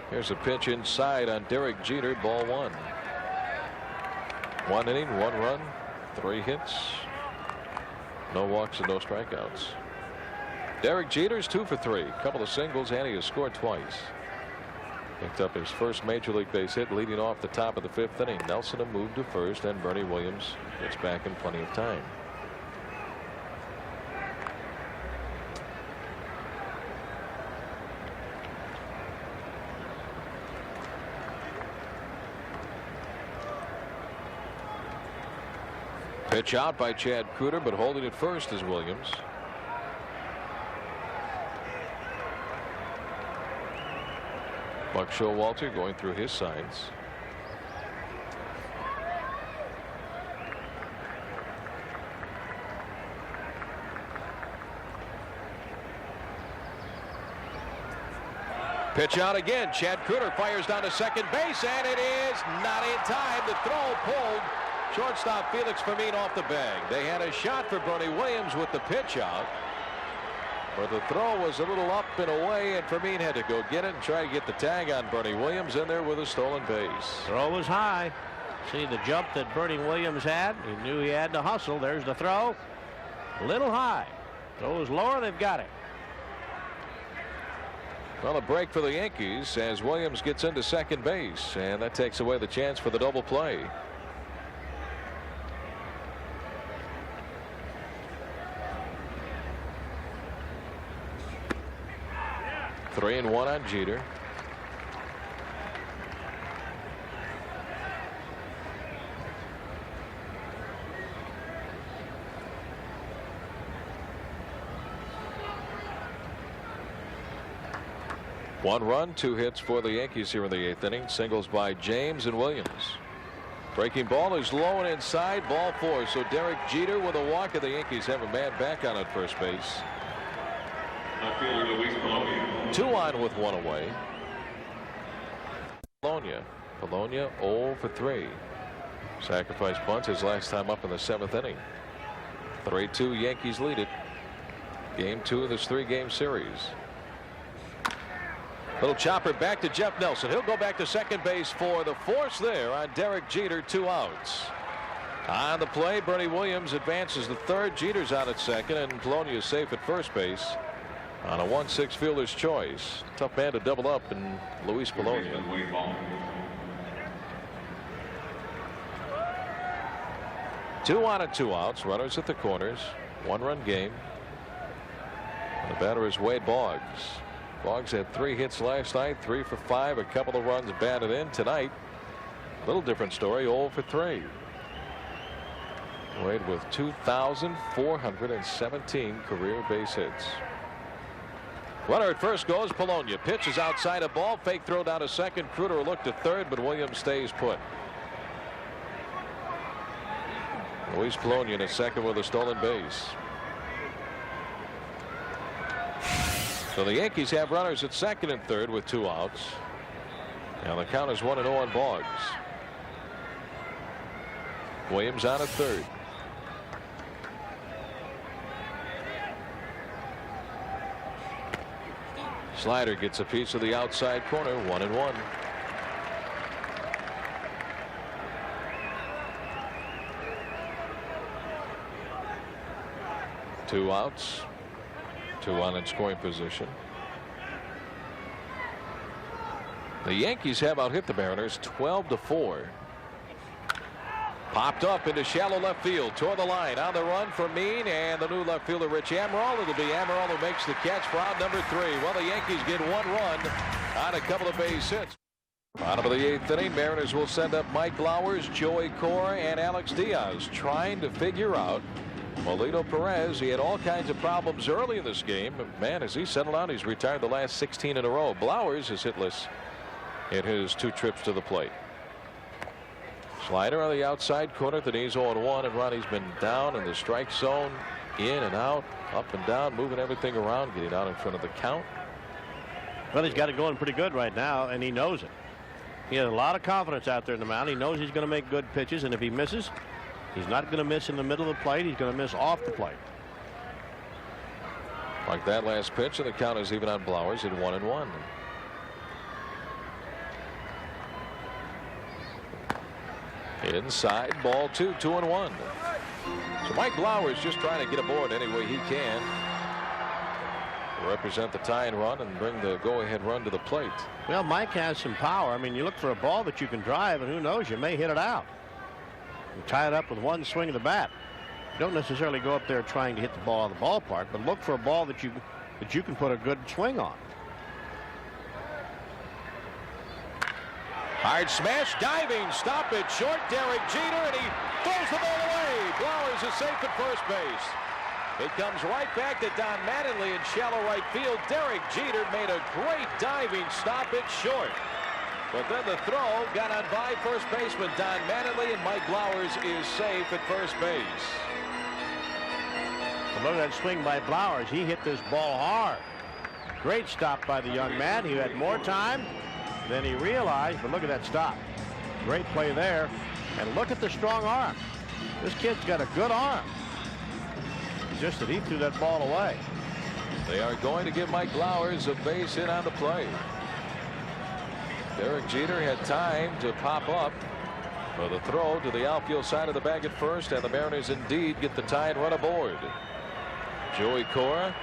Here's a pitch inside on Derek Jeter, ball 1. 1 inning, 1 run, 3 hits, no walks and no strikeouts. Derek Jeter's 2 for 3, a couple of singles, and he has scored twice. Picked up his first major league base hit leading off the top of the 5th inning. Nelson a move to first, and Bernie Williams gets back in plenty of time. Pitch out by Chad Cooter, but holding it first is Williams. Buck Showalter going through his signs. Pitch out again. Chad Cooter fires down to second base, and it is not in time. The throw pulled. Shortstop Felix Fermin off the bag. They had a shot for Bernie Williams with the pitch out, but the throw was a little up and away, and Fermin had to go get it and try to get the tag on Bernie Williams in there with a stolen base. Throw was high. See the jump that Bernie Williams had. He knew he had to hustle. There's the throw. A little high. Throw was lower. They've got it. Well, a break for the Yankees as Williams gets into second base, and that takes away the chance for the double play. Three and one on Jeter. One run, 2 hits for the Yankees here in the 8th inning. Singles by James and Williams. Breaking ball is low and inside, ball 4. So Derek Jeter with a walk, and the Yankees have a man back on at first base. Left fielder Luis Polonia. 2 on with 1 away. Polonia 0 for 3. Sacrifice bunt his last time up in the 7th inning. 3-2 Yankees lead it. Game 2 of this 3-game series. Little chopper back to Jeff Nelson. He'll go back to second base for the force there on Derek Jeter. 2 outs. On the play, Bernie Williams advances the third. Jeter's out at second, and Polonia is safe at first base on a 1-6 fielder's choice. Tough man to double up in Luis Polonia. 2 on and 2 outs. Runners at the corners. 1-run game. And the batter is Wade Boggs. Boggs had 3 hits last night, 3 for 5, a couple of runs batted in. Tonight, a little different story, 0 for 3. Wade with 2,417 career base hits. Runner at first goes Polonia. Pitch is outside a ball. Fake throw down to second. Kruder will look to third, but Williams stays put. Luis Polonia at second with a stolen base. So the Yankees have runners at second and third with 2 outs. And the count is 1-0 on Boggs. Williams on at third. Slider gets a piece of the outside corner. 1-1. Two outs. 2 on in scoring position. The Yankees have out hit the Mariners 12-4. Popped up into shallow left field toward the line. On the run for Mean and the new left fielder Rich Amaral. It'll be Amaral who makes the catch for out number 3. Well, the Yankees get 1 run on a couple of base hits. Bottom of the 8th inning, Mariners will send up Mike Blowers, Joey Cora, and Alex Diaz, trying to figure out Molino Perez. He had all kinds of problems early in this game. Man, as he settled out, he's retired the last 16 in a row. Blowers is hitless in his 2 trips to the plate. Slider on the outside corner. The knees 0-1, and Ronnie's been down in the strike zone, in and out, up and down, moving everything around, getting out in front of the count. Well, he's got it going pretty good right now, and he knows it. He has a lot of confidence out there in the mound. He knows he's going to make good pitches, and if he misses, he's not going to miss in the middle of the plate. He's going to miss off the plate. Like that last pitch, and the count is even on Blowers at 1-1. Inside, ball 2, 2-1. So Mike Blowers just trying to get aboard any way he can to represent the tying run and bring the go-ahead run to the plate. Well, Mike has some power. I mean, you look for a ball that you can drive, and who knows, you may hit it out. You tie it up with one swing of the bat. You don't necessarily go up there trying to hit the ball out of the ballpark, but look for a ball that you can put a good swing on. Hard smash, diving, stop it short. Derek Jeter, and he throws the ball away. Blowers is safe at first base. It comes right back to Don Mattingly in shallow right field. Derek Jeter made a great diving stop it short. But then the throw got on by first baseman Don Mattingly, and Mike Blowers is safe at first base. Look at that swing by Blowers. He hit this ball hard. Great stop by the young man. He had more time than he realized, but look at that stop. Great play there. And look at the strong arm. This kid's got a good arm. Just that he threw that ball away. They are going to give Mike Blowers a base hit on the play. Derek Jeter had time to pop up for the throw to the outfield side of the bag at first, and the Mariners indeed get the tie and run aboard. Joey Cora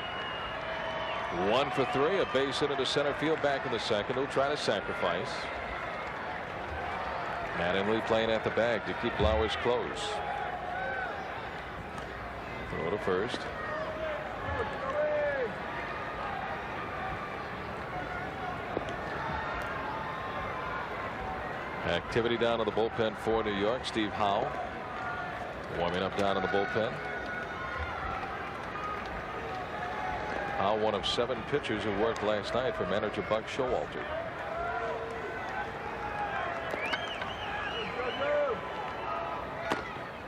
1 for 3, a base hit into center field back in the second. He'll try to sacrifice. Mattingly playing at the bag to keep Blowers close. Throw to first. Activity down in the bullpen for New York. Steve Howe warming up down in the bullpen. Howe, one of 7 pitchers who worked last night for manager Buck Showalter.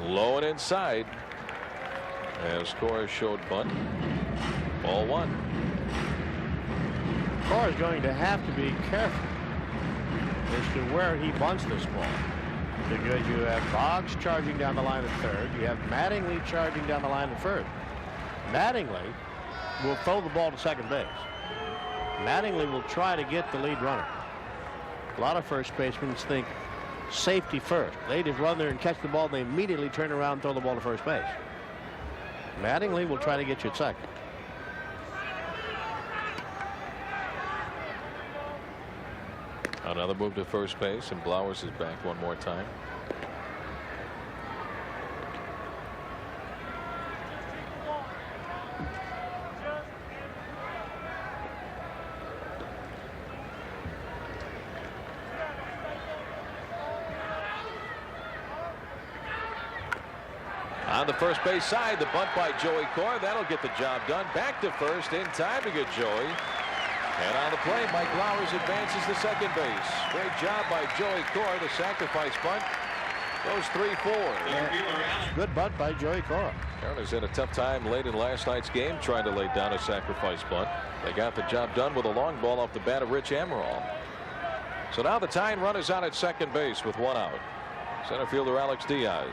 Low and inside. As Cora showed bunt. Ball 1. Cora's going to have to be careful as to where he bunts this ball, because you have Boggs charging down the line at third. You have Mattingly charging down the line at first. Mattingly will throw the ball to second base. Mattingly will try to get the lead runner. A lot of first basemen think safety first. They just run there and catch the ball, and they immediately turn around and throw the ball to first base. Mattingly will try to get you at second. Another move to first base, and Blowers is back one more time. On the first base side, the bunt by Joey Cora. That'll get the job done. Back to first in time to get Joey. And on the play, Mike Blowers advances to second base. Great job by Joey Cora. The sacrifice bunt goes 3-4. Good bunt by Joey Cora. Mariners had a tough time late in last night's game trying to lay down a sacrifice bunt. They got the job done with a long ball off the bat of Rich Amaral. So now the tying run is out at second base with one out. Center fielder Alex Diaz.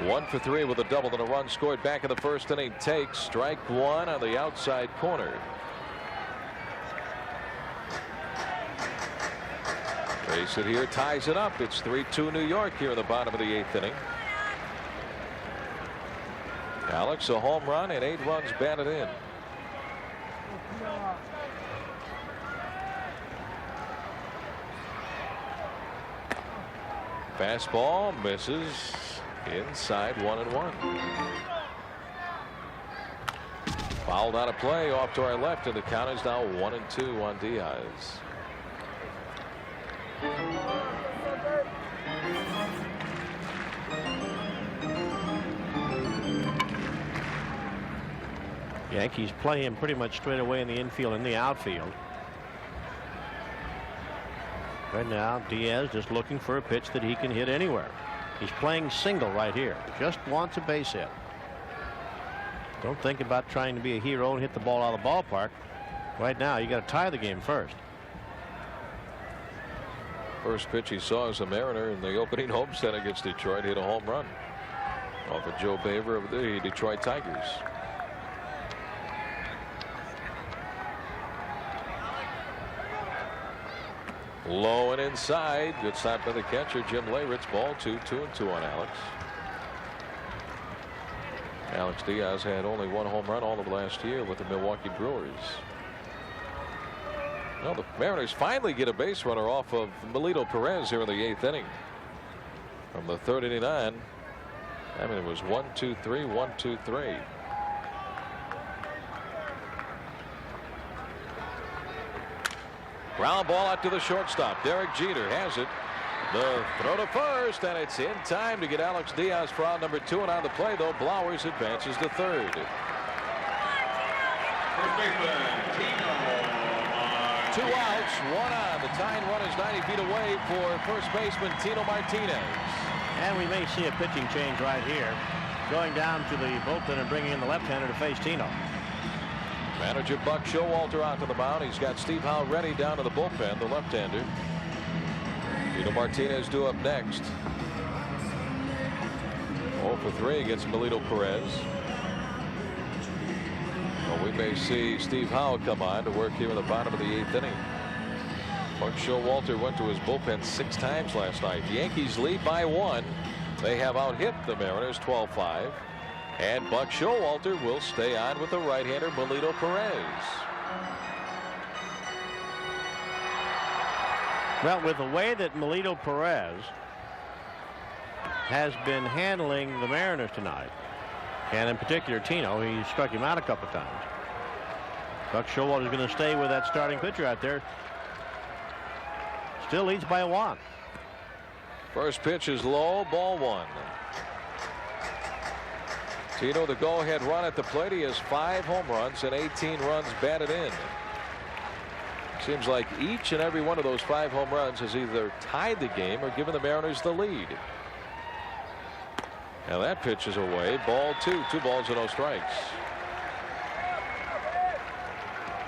1 for 3 with a double and a run scored back in the first inning. Takes strike one on the outside corner. Base hit here ties it up. It's 3-2 New York here in the bottom of the 8th inning. Alex a home run and 8 runs batted in. Fastball misses inside 1-1. Fouled out of play off to our left, and the count is now 1-2 on Diaz. Yankees play him pretty much straight away in the infield and the outfield. Right now, Diaz just looking for a pitch that he can hit anywhere. He's playing single right here. Just wants a base hit. Don't think about trying to be a hero and hit the ball out of the ballpark. Right now, you got to tie the game first. First pitch he saw as a Mariner in the opening homestand against Detroit. Hit a home run off of Joe Baver of the Detroit Tigers. Low and inside. Good stop by the catcher Jim Leyritz. Ball 2-2 on Alex. Alex Diaz had only one home run all of last year with the Milwaukee Brewers. Well, the Mariners finally get a base runner off of Melito Perez here in the 8th inning. From the 3rd inning on, I mean, it was 1-2-3, 1-2-3. Ground ball out to the shortstop. Derek Jeter has it. The throw to first, and it's in time to get Alex Diaz for out number 2. And on the play, though, Blowers advances to third. First baseman, Tino. 2 outs, 1 on. The tying run is 90 feet away for first baseman Tino Martinez. And we may see a pitching change right here. Going down to the bullpen and bringing in the left-hander to face Tino. Manager Buck Showalter out to the mound. He's got Steve Howe ready down to the bullpen, the left-hander. Tino Martinez due up next. 0 for 3 against Melito Perez. Well, we may see Steve Howe come on to work here in the bottom of the 8th inning. Buck Showalter went to his bullpen 6 times last night. The Yankees lead by 1. They have out-hit the Mariners 12-5. And Buck Showalter will stay on with the right-hander Melito Perez. Well, with the way that Melito Perez has been handling the Mariners tonight, and in particular Tino, he struck him out a couple of times. Buck Showalter is going to stay with that starting pitcher out there. Still leads by 1. First pitch is low, ball 1. Tino, the go-ahead run at the plate. He has 5 home runs and 18 runs batted in. Seems like each and every one of those 5 home runs has either tied the game or given the Mariners the lead. And that pitch is away. Ball 2. 2 balls and no strikes.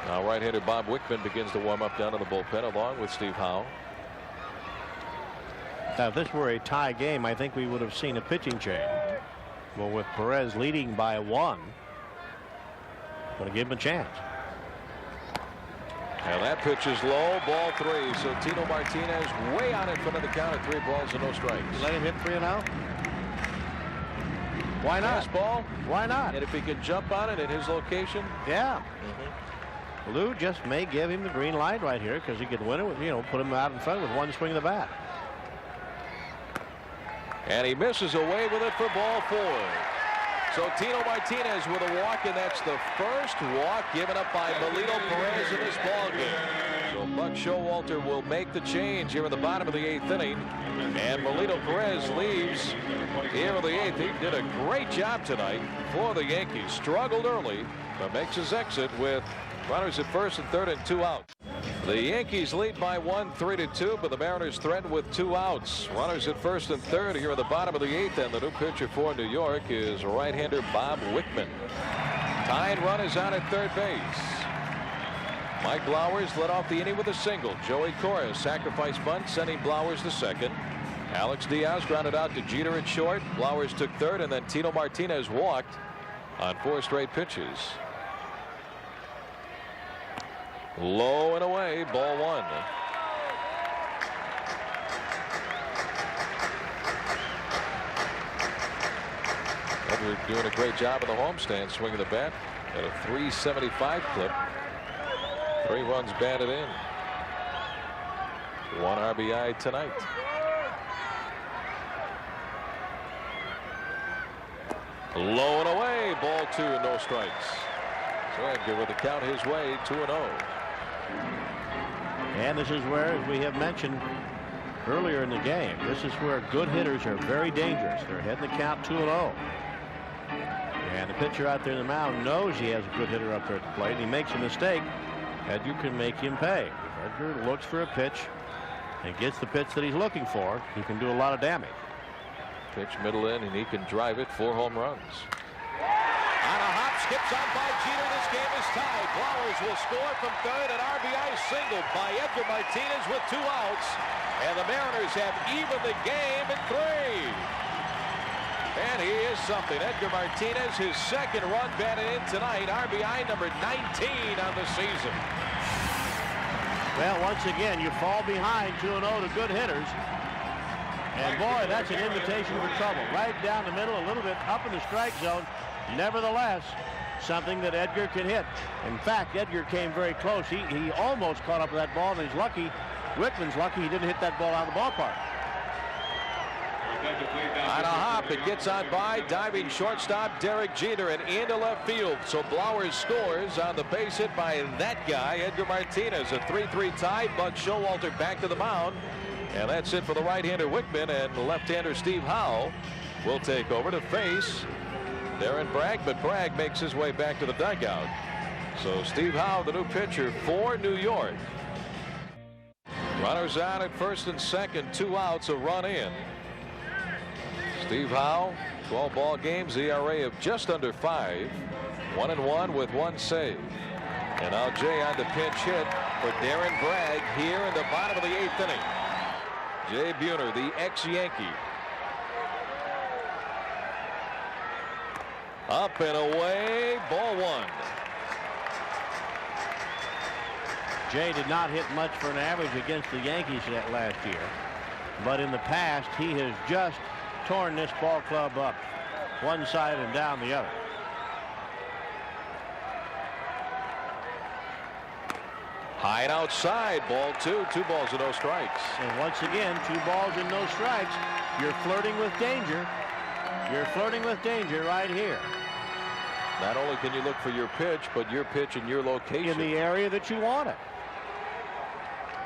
Now right-hander Bob Wickman begins to warm up down in the bullpen along with Steve Howe. Now, if this were a tie game, I think we would have seen a pitching change. Well, with Perez leading by 1, going to give him a chance. And that pitch is low, ball 3. So Tino Martinez way out in front of the count at 3 balls and no strikes. You let him hit for you now? Why not? Fastball. Why not? And if he can jump on it at his location. Yeah. Lou just may give him the green light right here because he could win it with, put him out in front with 1 swing of the bat. And he misses away with it for ball 4. So Tino Martinez with a walk, and that's the first walk given up by Melito Perez in this ballgame. So Buck Showalter will make the change here in the bottom of the 8th inning. And Melito Perez leaves here in the 8th. He did a great job tonight for the Yankees. Struggled early, but makes his exit with runners at first and third and 2 outs. The Yankees lead by 1, 3-2, but the Mariners threaten with 2 outs. Runners at first and third here at the bottom of the 8th, and the new pitcher for New York is right-hander Bob Wickman. Tying run is out at third base. Mike Blowers led off the inning with a single. Joey Cora sacrifice bunt, sending Blowers to second. Alex Diaz grounded out to Jeter at short. Blowers took third, and then Tino Martinez walked on 4 straight pitches. Low and away, ball 1. Edward doing a great job in the homestand, swinging the bat at a 375 clip. 3 runs batted in. 1 RBI tonight. Low and away, ball 2, no strikes. So Edgar with the count his way, 2-0. And this is where, as we have mentioned earlier in the game, this is where good hitters are very dangerous. They're heading the count 2-0. And the pitcher out there in the mound knows he has a good hitter up there at the plate, and he makes a mistake. Edgar can make him pay. If Edgar looks for a pitch and gets the pitch that he's looking for, he can do a lot of damage. Pitch middle in, and he can drive it 4 home runs. On a hop, skips on by Jeter. This game is tied. Flowers will score from third. An RBI single by Edgar Martinez with 2 outs. And the Mariners have evened the game at 3. And he is something. Edgar Martinez, his 2nd run batted in tonight. RBI number 19 on the season. Well, once again, you fall behind 2-0 to good hitters. And boy, that's an invitation for trouble. Right down the middle, a little bit up in the strike zone. Nevertheless, something that Edgar can hit. In fact, Edgar came very close. He almost caught up with that ball, and he's lucky. Wickman's lucky he didn't hit that ball out of the ballpark. On a hop, it gets on by diving shortstop Derek Jeter and into left field. So Blowers scores on the base hit by that guy, Edgar Martinez. A 3-3 tie. Buck Showalter back to the mound. And that's it for the right-hander Wickman, and the left-hander Steve Howe will take over to face Darren Bragg, but Bragg makes his way back to the dugout. So Steve Howe, the new pitcher for New York. Runners out at first and second, 2 outs, a run in. Steve Howe, 12 ball games, ERA of just under 5, 1-1 with 1 save. And now Jay on the pinch hit for Darren Bragg here in the bottom of the 8th inning. Jay Buhner, the ex-Yankee. Up and away, ball 1. Jay did not hit much for an average against the Yankees that last year. But in the past, he has just torn this ball club up one side and down the other. High and outside, ball 2, 2 balls and no strikes. And once again, 2 balls and no strikes. You're flirting with danger. You're flirting with danger right here. Not only can you look for your pitch, but your pitch in your location. In the area that you want it.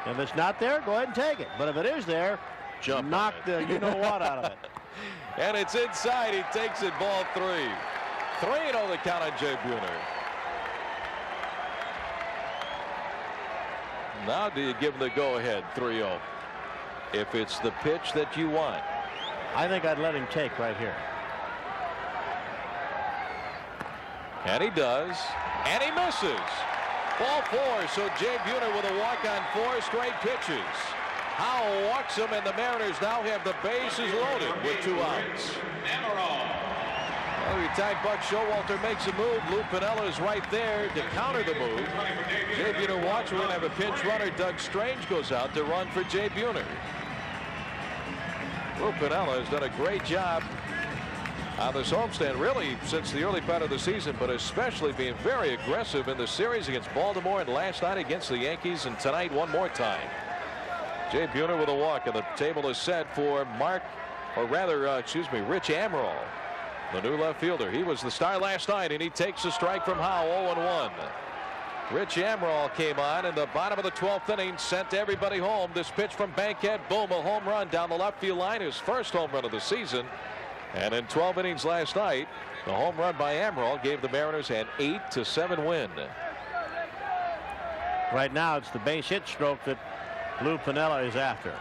If it's not there, go ahead and take it. But if it is there, knock the you-know-what out of it. And it's inside. He takes it, ball 3. 3-0 the count on Jay Buhner. Now do you give him the go-ahead, 3-0? If it's the pitch that you want. I think I'd let him take right here. And he does. And he misses. Ball 4. So Jay Buhner with a walk on 4 straight pitches. Howe walks him, and the Mariners now have the bases loaded with 2 outs. Every time Buck Showalter makes a move, Lou Piniella is right there to counter the move. Jay Buhner walks. We're going to have a pinch runner. Doug Strange goes out to run for Jay Buhner. Lou Piniella has done a great job on this homestand, really, since the early part of the season, but especially being very aggressive in the series against Baltimore and last night against the Yankees, and tonight one more time. Jay Buhner with a walk, and the table is set for Rich Amaral, the new left fielder. He was the star last night, and he takes a strike from Howe, 0-1. Rich Amaral came on in the bottom of the 12th inning, sent everybody home. This pitch from Bankhead, boom, a home run down the left field line, his first home run of the season. And in 12 innings last night, the home run by Amaral gave the Mariners an 8-7 win. Right now, it's the base hit stroke that Lou Piniella is after.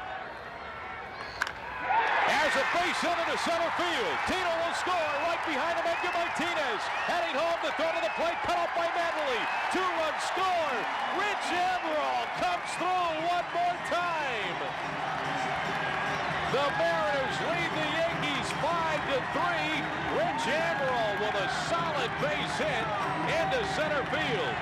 There's a base hit into center field. Tino will score. Right behind him, Edgar Martinez. Heading home to throw to the plate. Cut off by Manley. 2-run score. Rich Amaral comes through one more time. The Mariners lead the Yankees 5-3. Rich Amaral with a solid base hit into center field.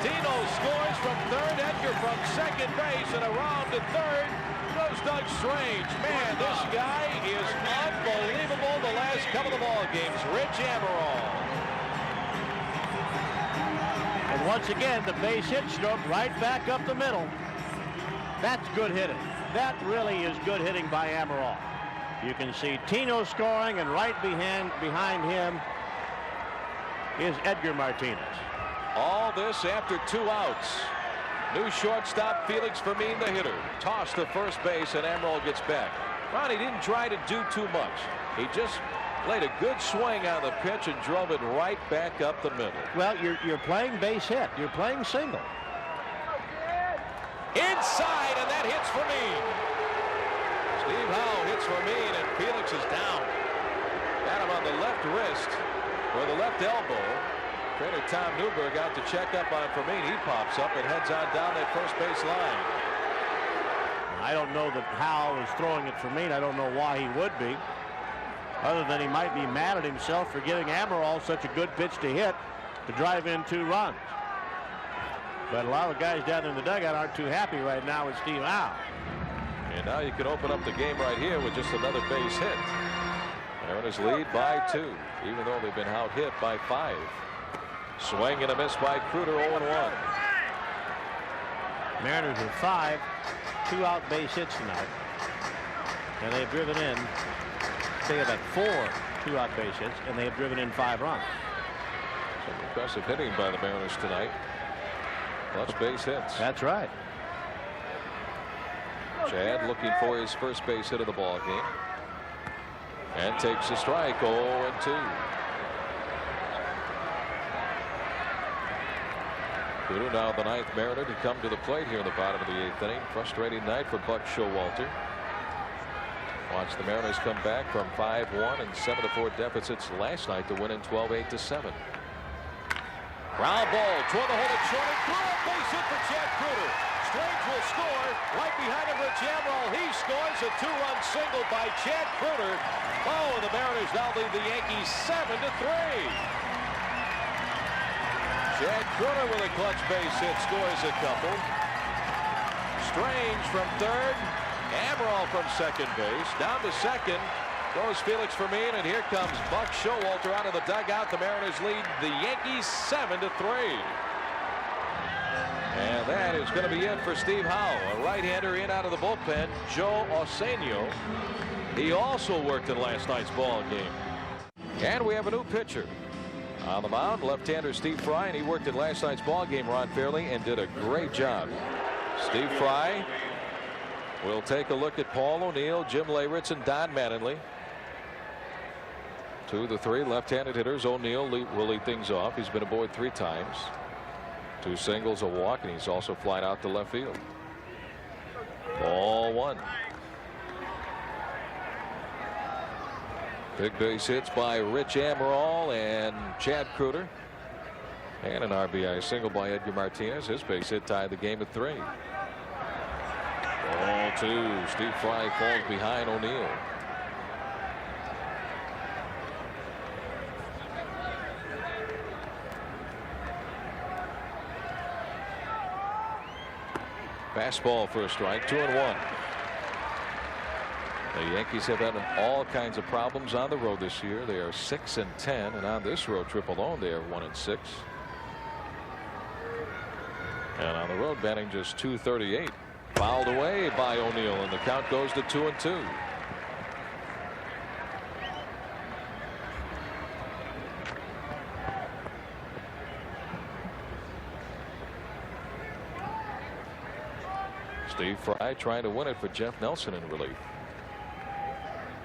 Tino scores from third. Edgar from second base, and around to third goes Doug Strange. Man, this guy is unbelievable the last couple of ball games. Rich Amaral. And once again, the base hit stroke right back up the middle. That's good hitting. That really is good hitting by Amaral. You can see Tino scoring, and right behind him is Edgar Martinez. All this after 2 outs. New shortstop Felix Fermin, the hitter. Toss to first base, and Amaral gets back. Ronnie didn't try to do too much. He just laid a good swing on the pitch and drove it right back up the middle. Well, you're playing base hit. You're playing single. Inside, and that hits Fermin. Steve Howe hits Fermin, and Felix is down. Got him on the left wrist or the left elbow. Trainer Tom Newberg out to check up on Fermin. He pops up and heads on down that first base line. I don't know that Howe is throwing it for me. I don't know why he would be, other than he might be mad at himself for giving Amaral such a good pitch to hit to drive in 2 runs. But a lot of the guys down in the dugout aren't too happy right now with Steve Howe. And now you can open up the game right here with just another base hit. Mariners lead by 2, even though they've been out hit by 5. Swing and a miss by Kruder, 0-1. Mariners with 5 2-out base hits tonight, and they've driven in. They have had 4 2-out base hits, and they have driven in 5 runs. Some impressive hitting by the Mariners tonight. Plus base hits. That's right. Chad looking for his first base hit of the ball game, and takes a strike. 0-2. Kudu now the 9th Mariner to come to the plate here in the bottom of the 8th inning. Frustrating night for Buck Showalter. Watch the Mariners come back from 5-1 and 7-4 deficits last night to win in 12 8-7. Ground ball toward the hole at short and through a base hit for Chad Kruder. Strange will score. Right behind him, Rich Amaral. He scores a 2-run single by Chad Kruder. Oh, the Mariners now lead the Yankees 7-3. Chad Kruder with a clutch base hit scores a couple. Strange from third. Amaral from second base. Down to second goes Felix Fermin, and here comes Buck Showalter out of the dugout. The Mariners lead the Yankees 7-3. And that is going to be it for Steve Howe. A right-hander in out of the bullpen, Joe Oseno. He also worked in last night's ball game. And we have a new pitcher. On the mound, left-hander Steve Fry, and he worked in last night's ball game, Ron Fairley, and did a great job. Steve Fry will take a look at Paul O'Neill, Jim Leyritz, and Don Mattingly. 2 of the 3 left-handed hitters. O'Neill will lead things off. He's been aboard 3 times. 2 singles, a walk, and he's also flying out to left field. Ball 1. Big base hits by Rich Amaral and Chad Kruder. And an RBI single by Edgar Martinez. His base hit tied the game at 3. Ball 2. Steve Fry falls behind O'Neill. Fastball for a strike. 2-1. The Yankees have had all kinds of problems on the road this year. They are 6-10, and on this road trip alone, they are 1-6. And on the road, batting just .238. Fouled away by O'Neill, and the count goes to 2-2. Steve Fry trying to win it for Jeff Nelson in relief.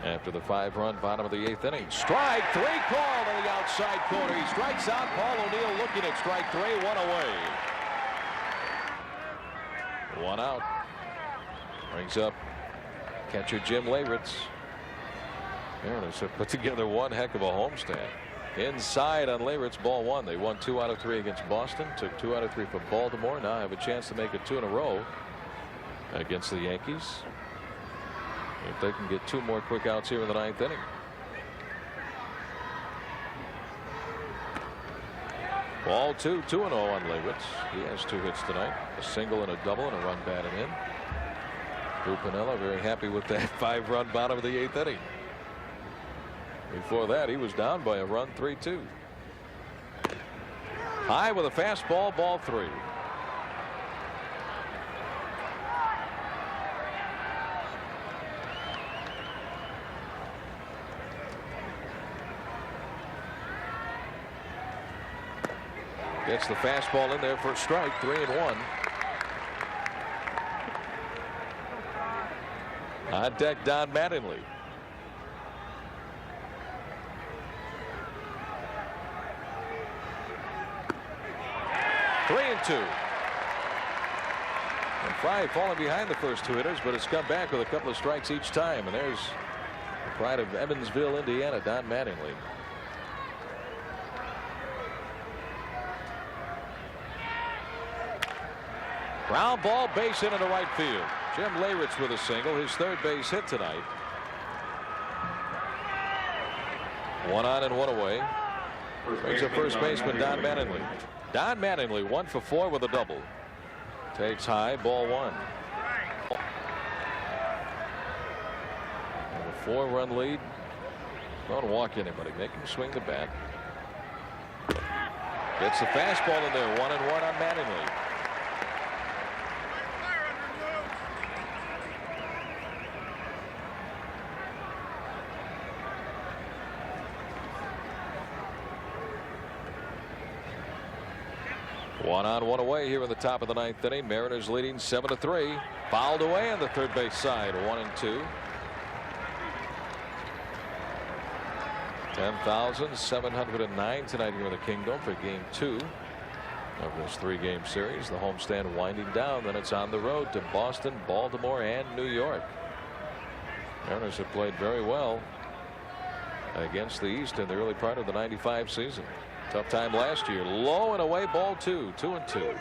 After the 5-run bottom of the 8th inning. Strike 3 called on the outside corner. He strikes out. Paul O'Neill looking at strike 3. 1 away. 1 out. Brings up catcher Jim Leyritz. Mariners have put together one heck of a homestand. Inside on Leyritz, ball 1. They won 2 out of 3 against Boston. Took 2 out of 3 for Baltimore. Now have a chance to make it 2 in a row against the Yankees. If they can get 2 more quick outs here in the 9th inning. Ball 2, 2-0 on Leyritz. He has 2 hits tonight. A single and a double and a run batted in. Drew Piniella very happy with that 5-run bottom of the 8th inning. Before that, he was down by a run, 3-2. High with a fastball, ball 3. Gets the fastball in there for a strike. 3-1. On deck, Don Mattingly. Three and 2. And Fry falling behind the first 2 hitters, but it's come back with a couple of strikes each time. And there's the pride of Evansville, Indiana, Don Mattingly. Ground ball, base hit into right field. Jim Leyritz with a single, his 3rd base hit tonight. 1 on and 1 away. Brings up first baseman Don Mattingly. Don Mattingly 1 for 4 with a double. Takes high, ball 1. And a 4-run lead. Don't walk anybody. Make him swing the bat. Gets the fastball in there. 1 and 1 on Mattingly. One on, 1 away here in the top of the 9th inning. Mariners leading 7-3. Fouled away on the 3rd base side. 1 and 2. 10,709 tonight here in the Kingdom for game 2 of this 3-game series. The homestand winding down. Then it's on the road to Boston, Baltimore, and New York. Mariners have played very well against the East in the early part of the '95 season. Tough time last year. Low and away, ball 2. 2 and 2.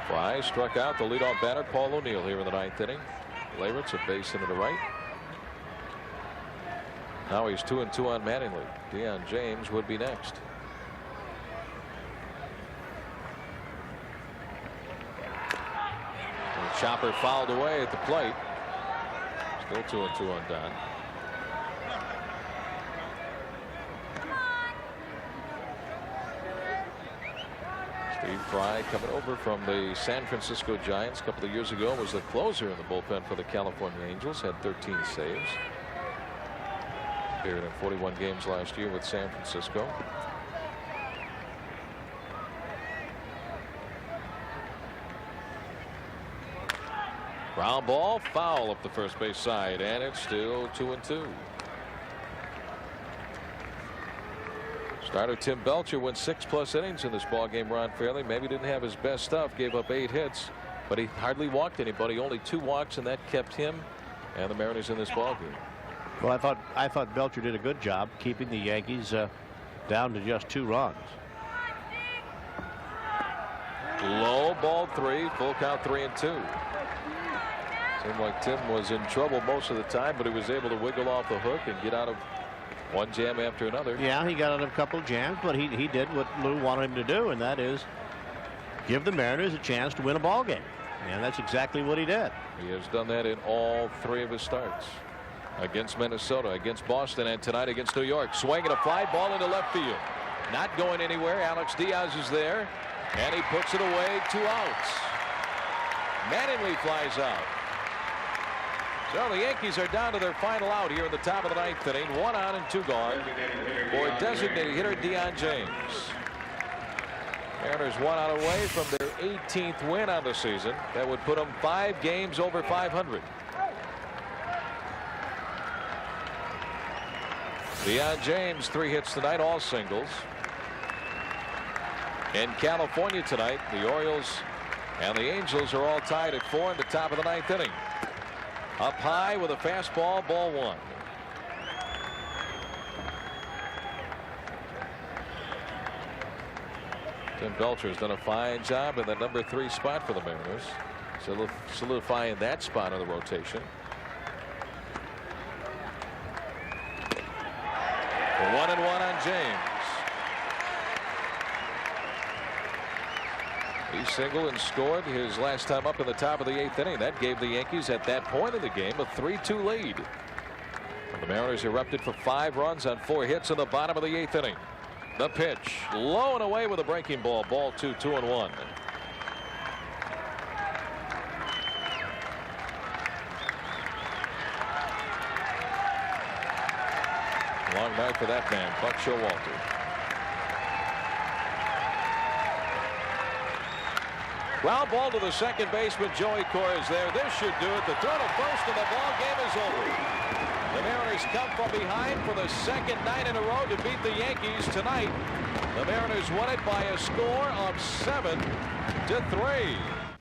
Fry struck out the leadoff batter Paul O'Neill here in the 9th inning. Leyritz a base into the right. Now he's 2 and 2 on Mattingly. Deion James would be next. And the chopper fouled away at the plate. Still 2 and 2 on Don. Steve Fry coming over from the San Francisco Giants a couple of years ago, was the closer in the bullpen for the California Angels, had 13 saves. Appeared in 41 games last year with San Francisco. Ground ball, foul up the first base side, and it's still 2 and 2. Starter Tim Belcher went 6+ innings in this ballgame. Ron Fairley maybe didn't have his best stuff, gave up 8 hits, but he hardly walked anybody. Only 2 walks, and that kept him and the Mariners in this ballgame. Well, I thought Belcher did a good job keeping the Yankees down to just 2 runs. Low, ball 3, full count 3 and 2. Seemed like Tim was in trouble most of the time, but he was able to wiggle off the hook and get out of one jam after another. Yeah, he got out of a couple of jams, but he did what Lou wanted him to do, and that is give the Mariners a chance to win a ball game. And that's exactly what he did. He has done that in all 3 of his starts. Against Minnesota, against Boston, and tonight against New York. Swinging a fly ball into left field. Not going anywhere. Alex Diaz is there, and he puts it away. 2 outs. Mattingly flies out. So the Yankees are down to their final out here in the top of the 9th inning. 1 on and 2 gone for designated hitter Deion James. Mariners 1 out away from their 18th win on the season. That would put them 5 games over 500. Leon James 3 hits tonight, all singles. In California tonight, the Orioles and the Angels are all tied at 4 in the top of the 9th inning. Up high with a fastball, ball 1. Tim Belcher has done a fine job in the number 3 spot for the Mariners, solidifying that spot in the rotation. 1-1 on James. He singled and scored his last time up in the top of the 8th inning. That gave the Yankees at that point of the game a 3-2 lead. And the Mariners erupted for 5 runs on 4 hits in the bottom of the 8th inning. The pitch low and away with a breaking ball. Ball 2, 2-1. Long night for that man, Buck Showalter. Ground ball to the second baseman, Joey Cora is there. This should do it. The throw to first and the ball game is over. The Mariners come from behind for the second night in a row to beat the Yankees tonight. The Mariners won it by a score of 7-3.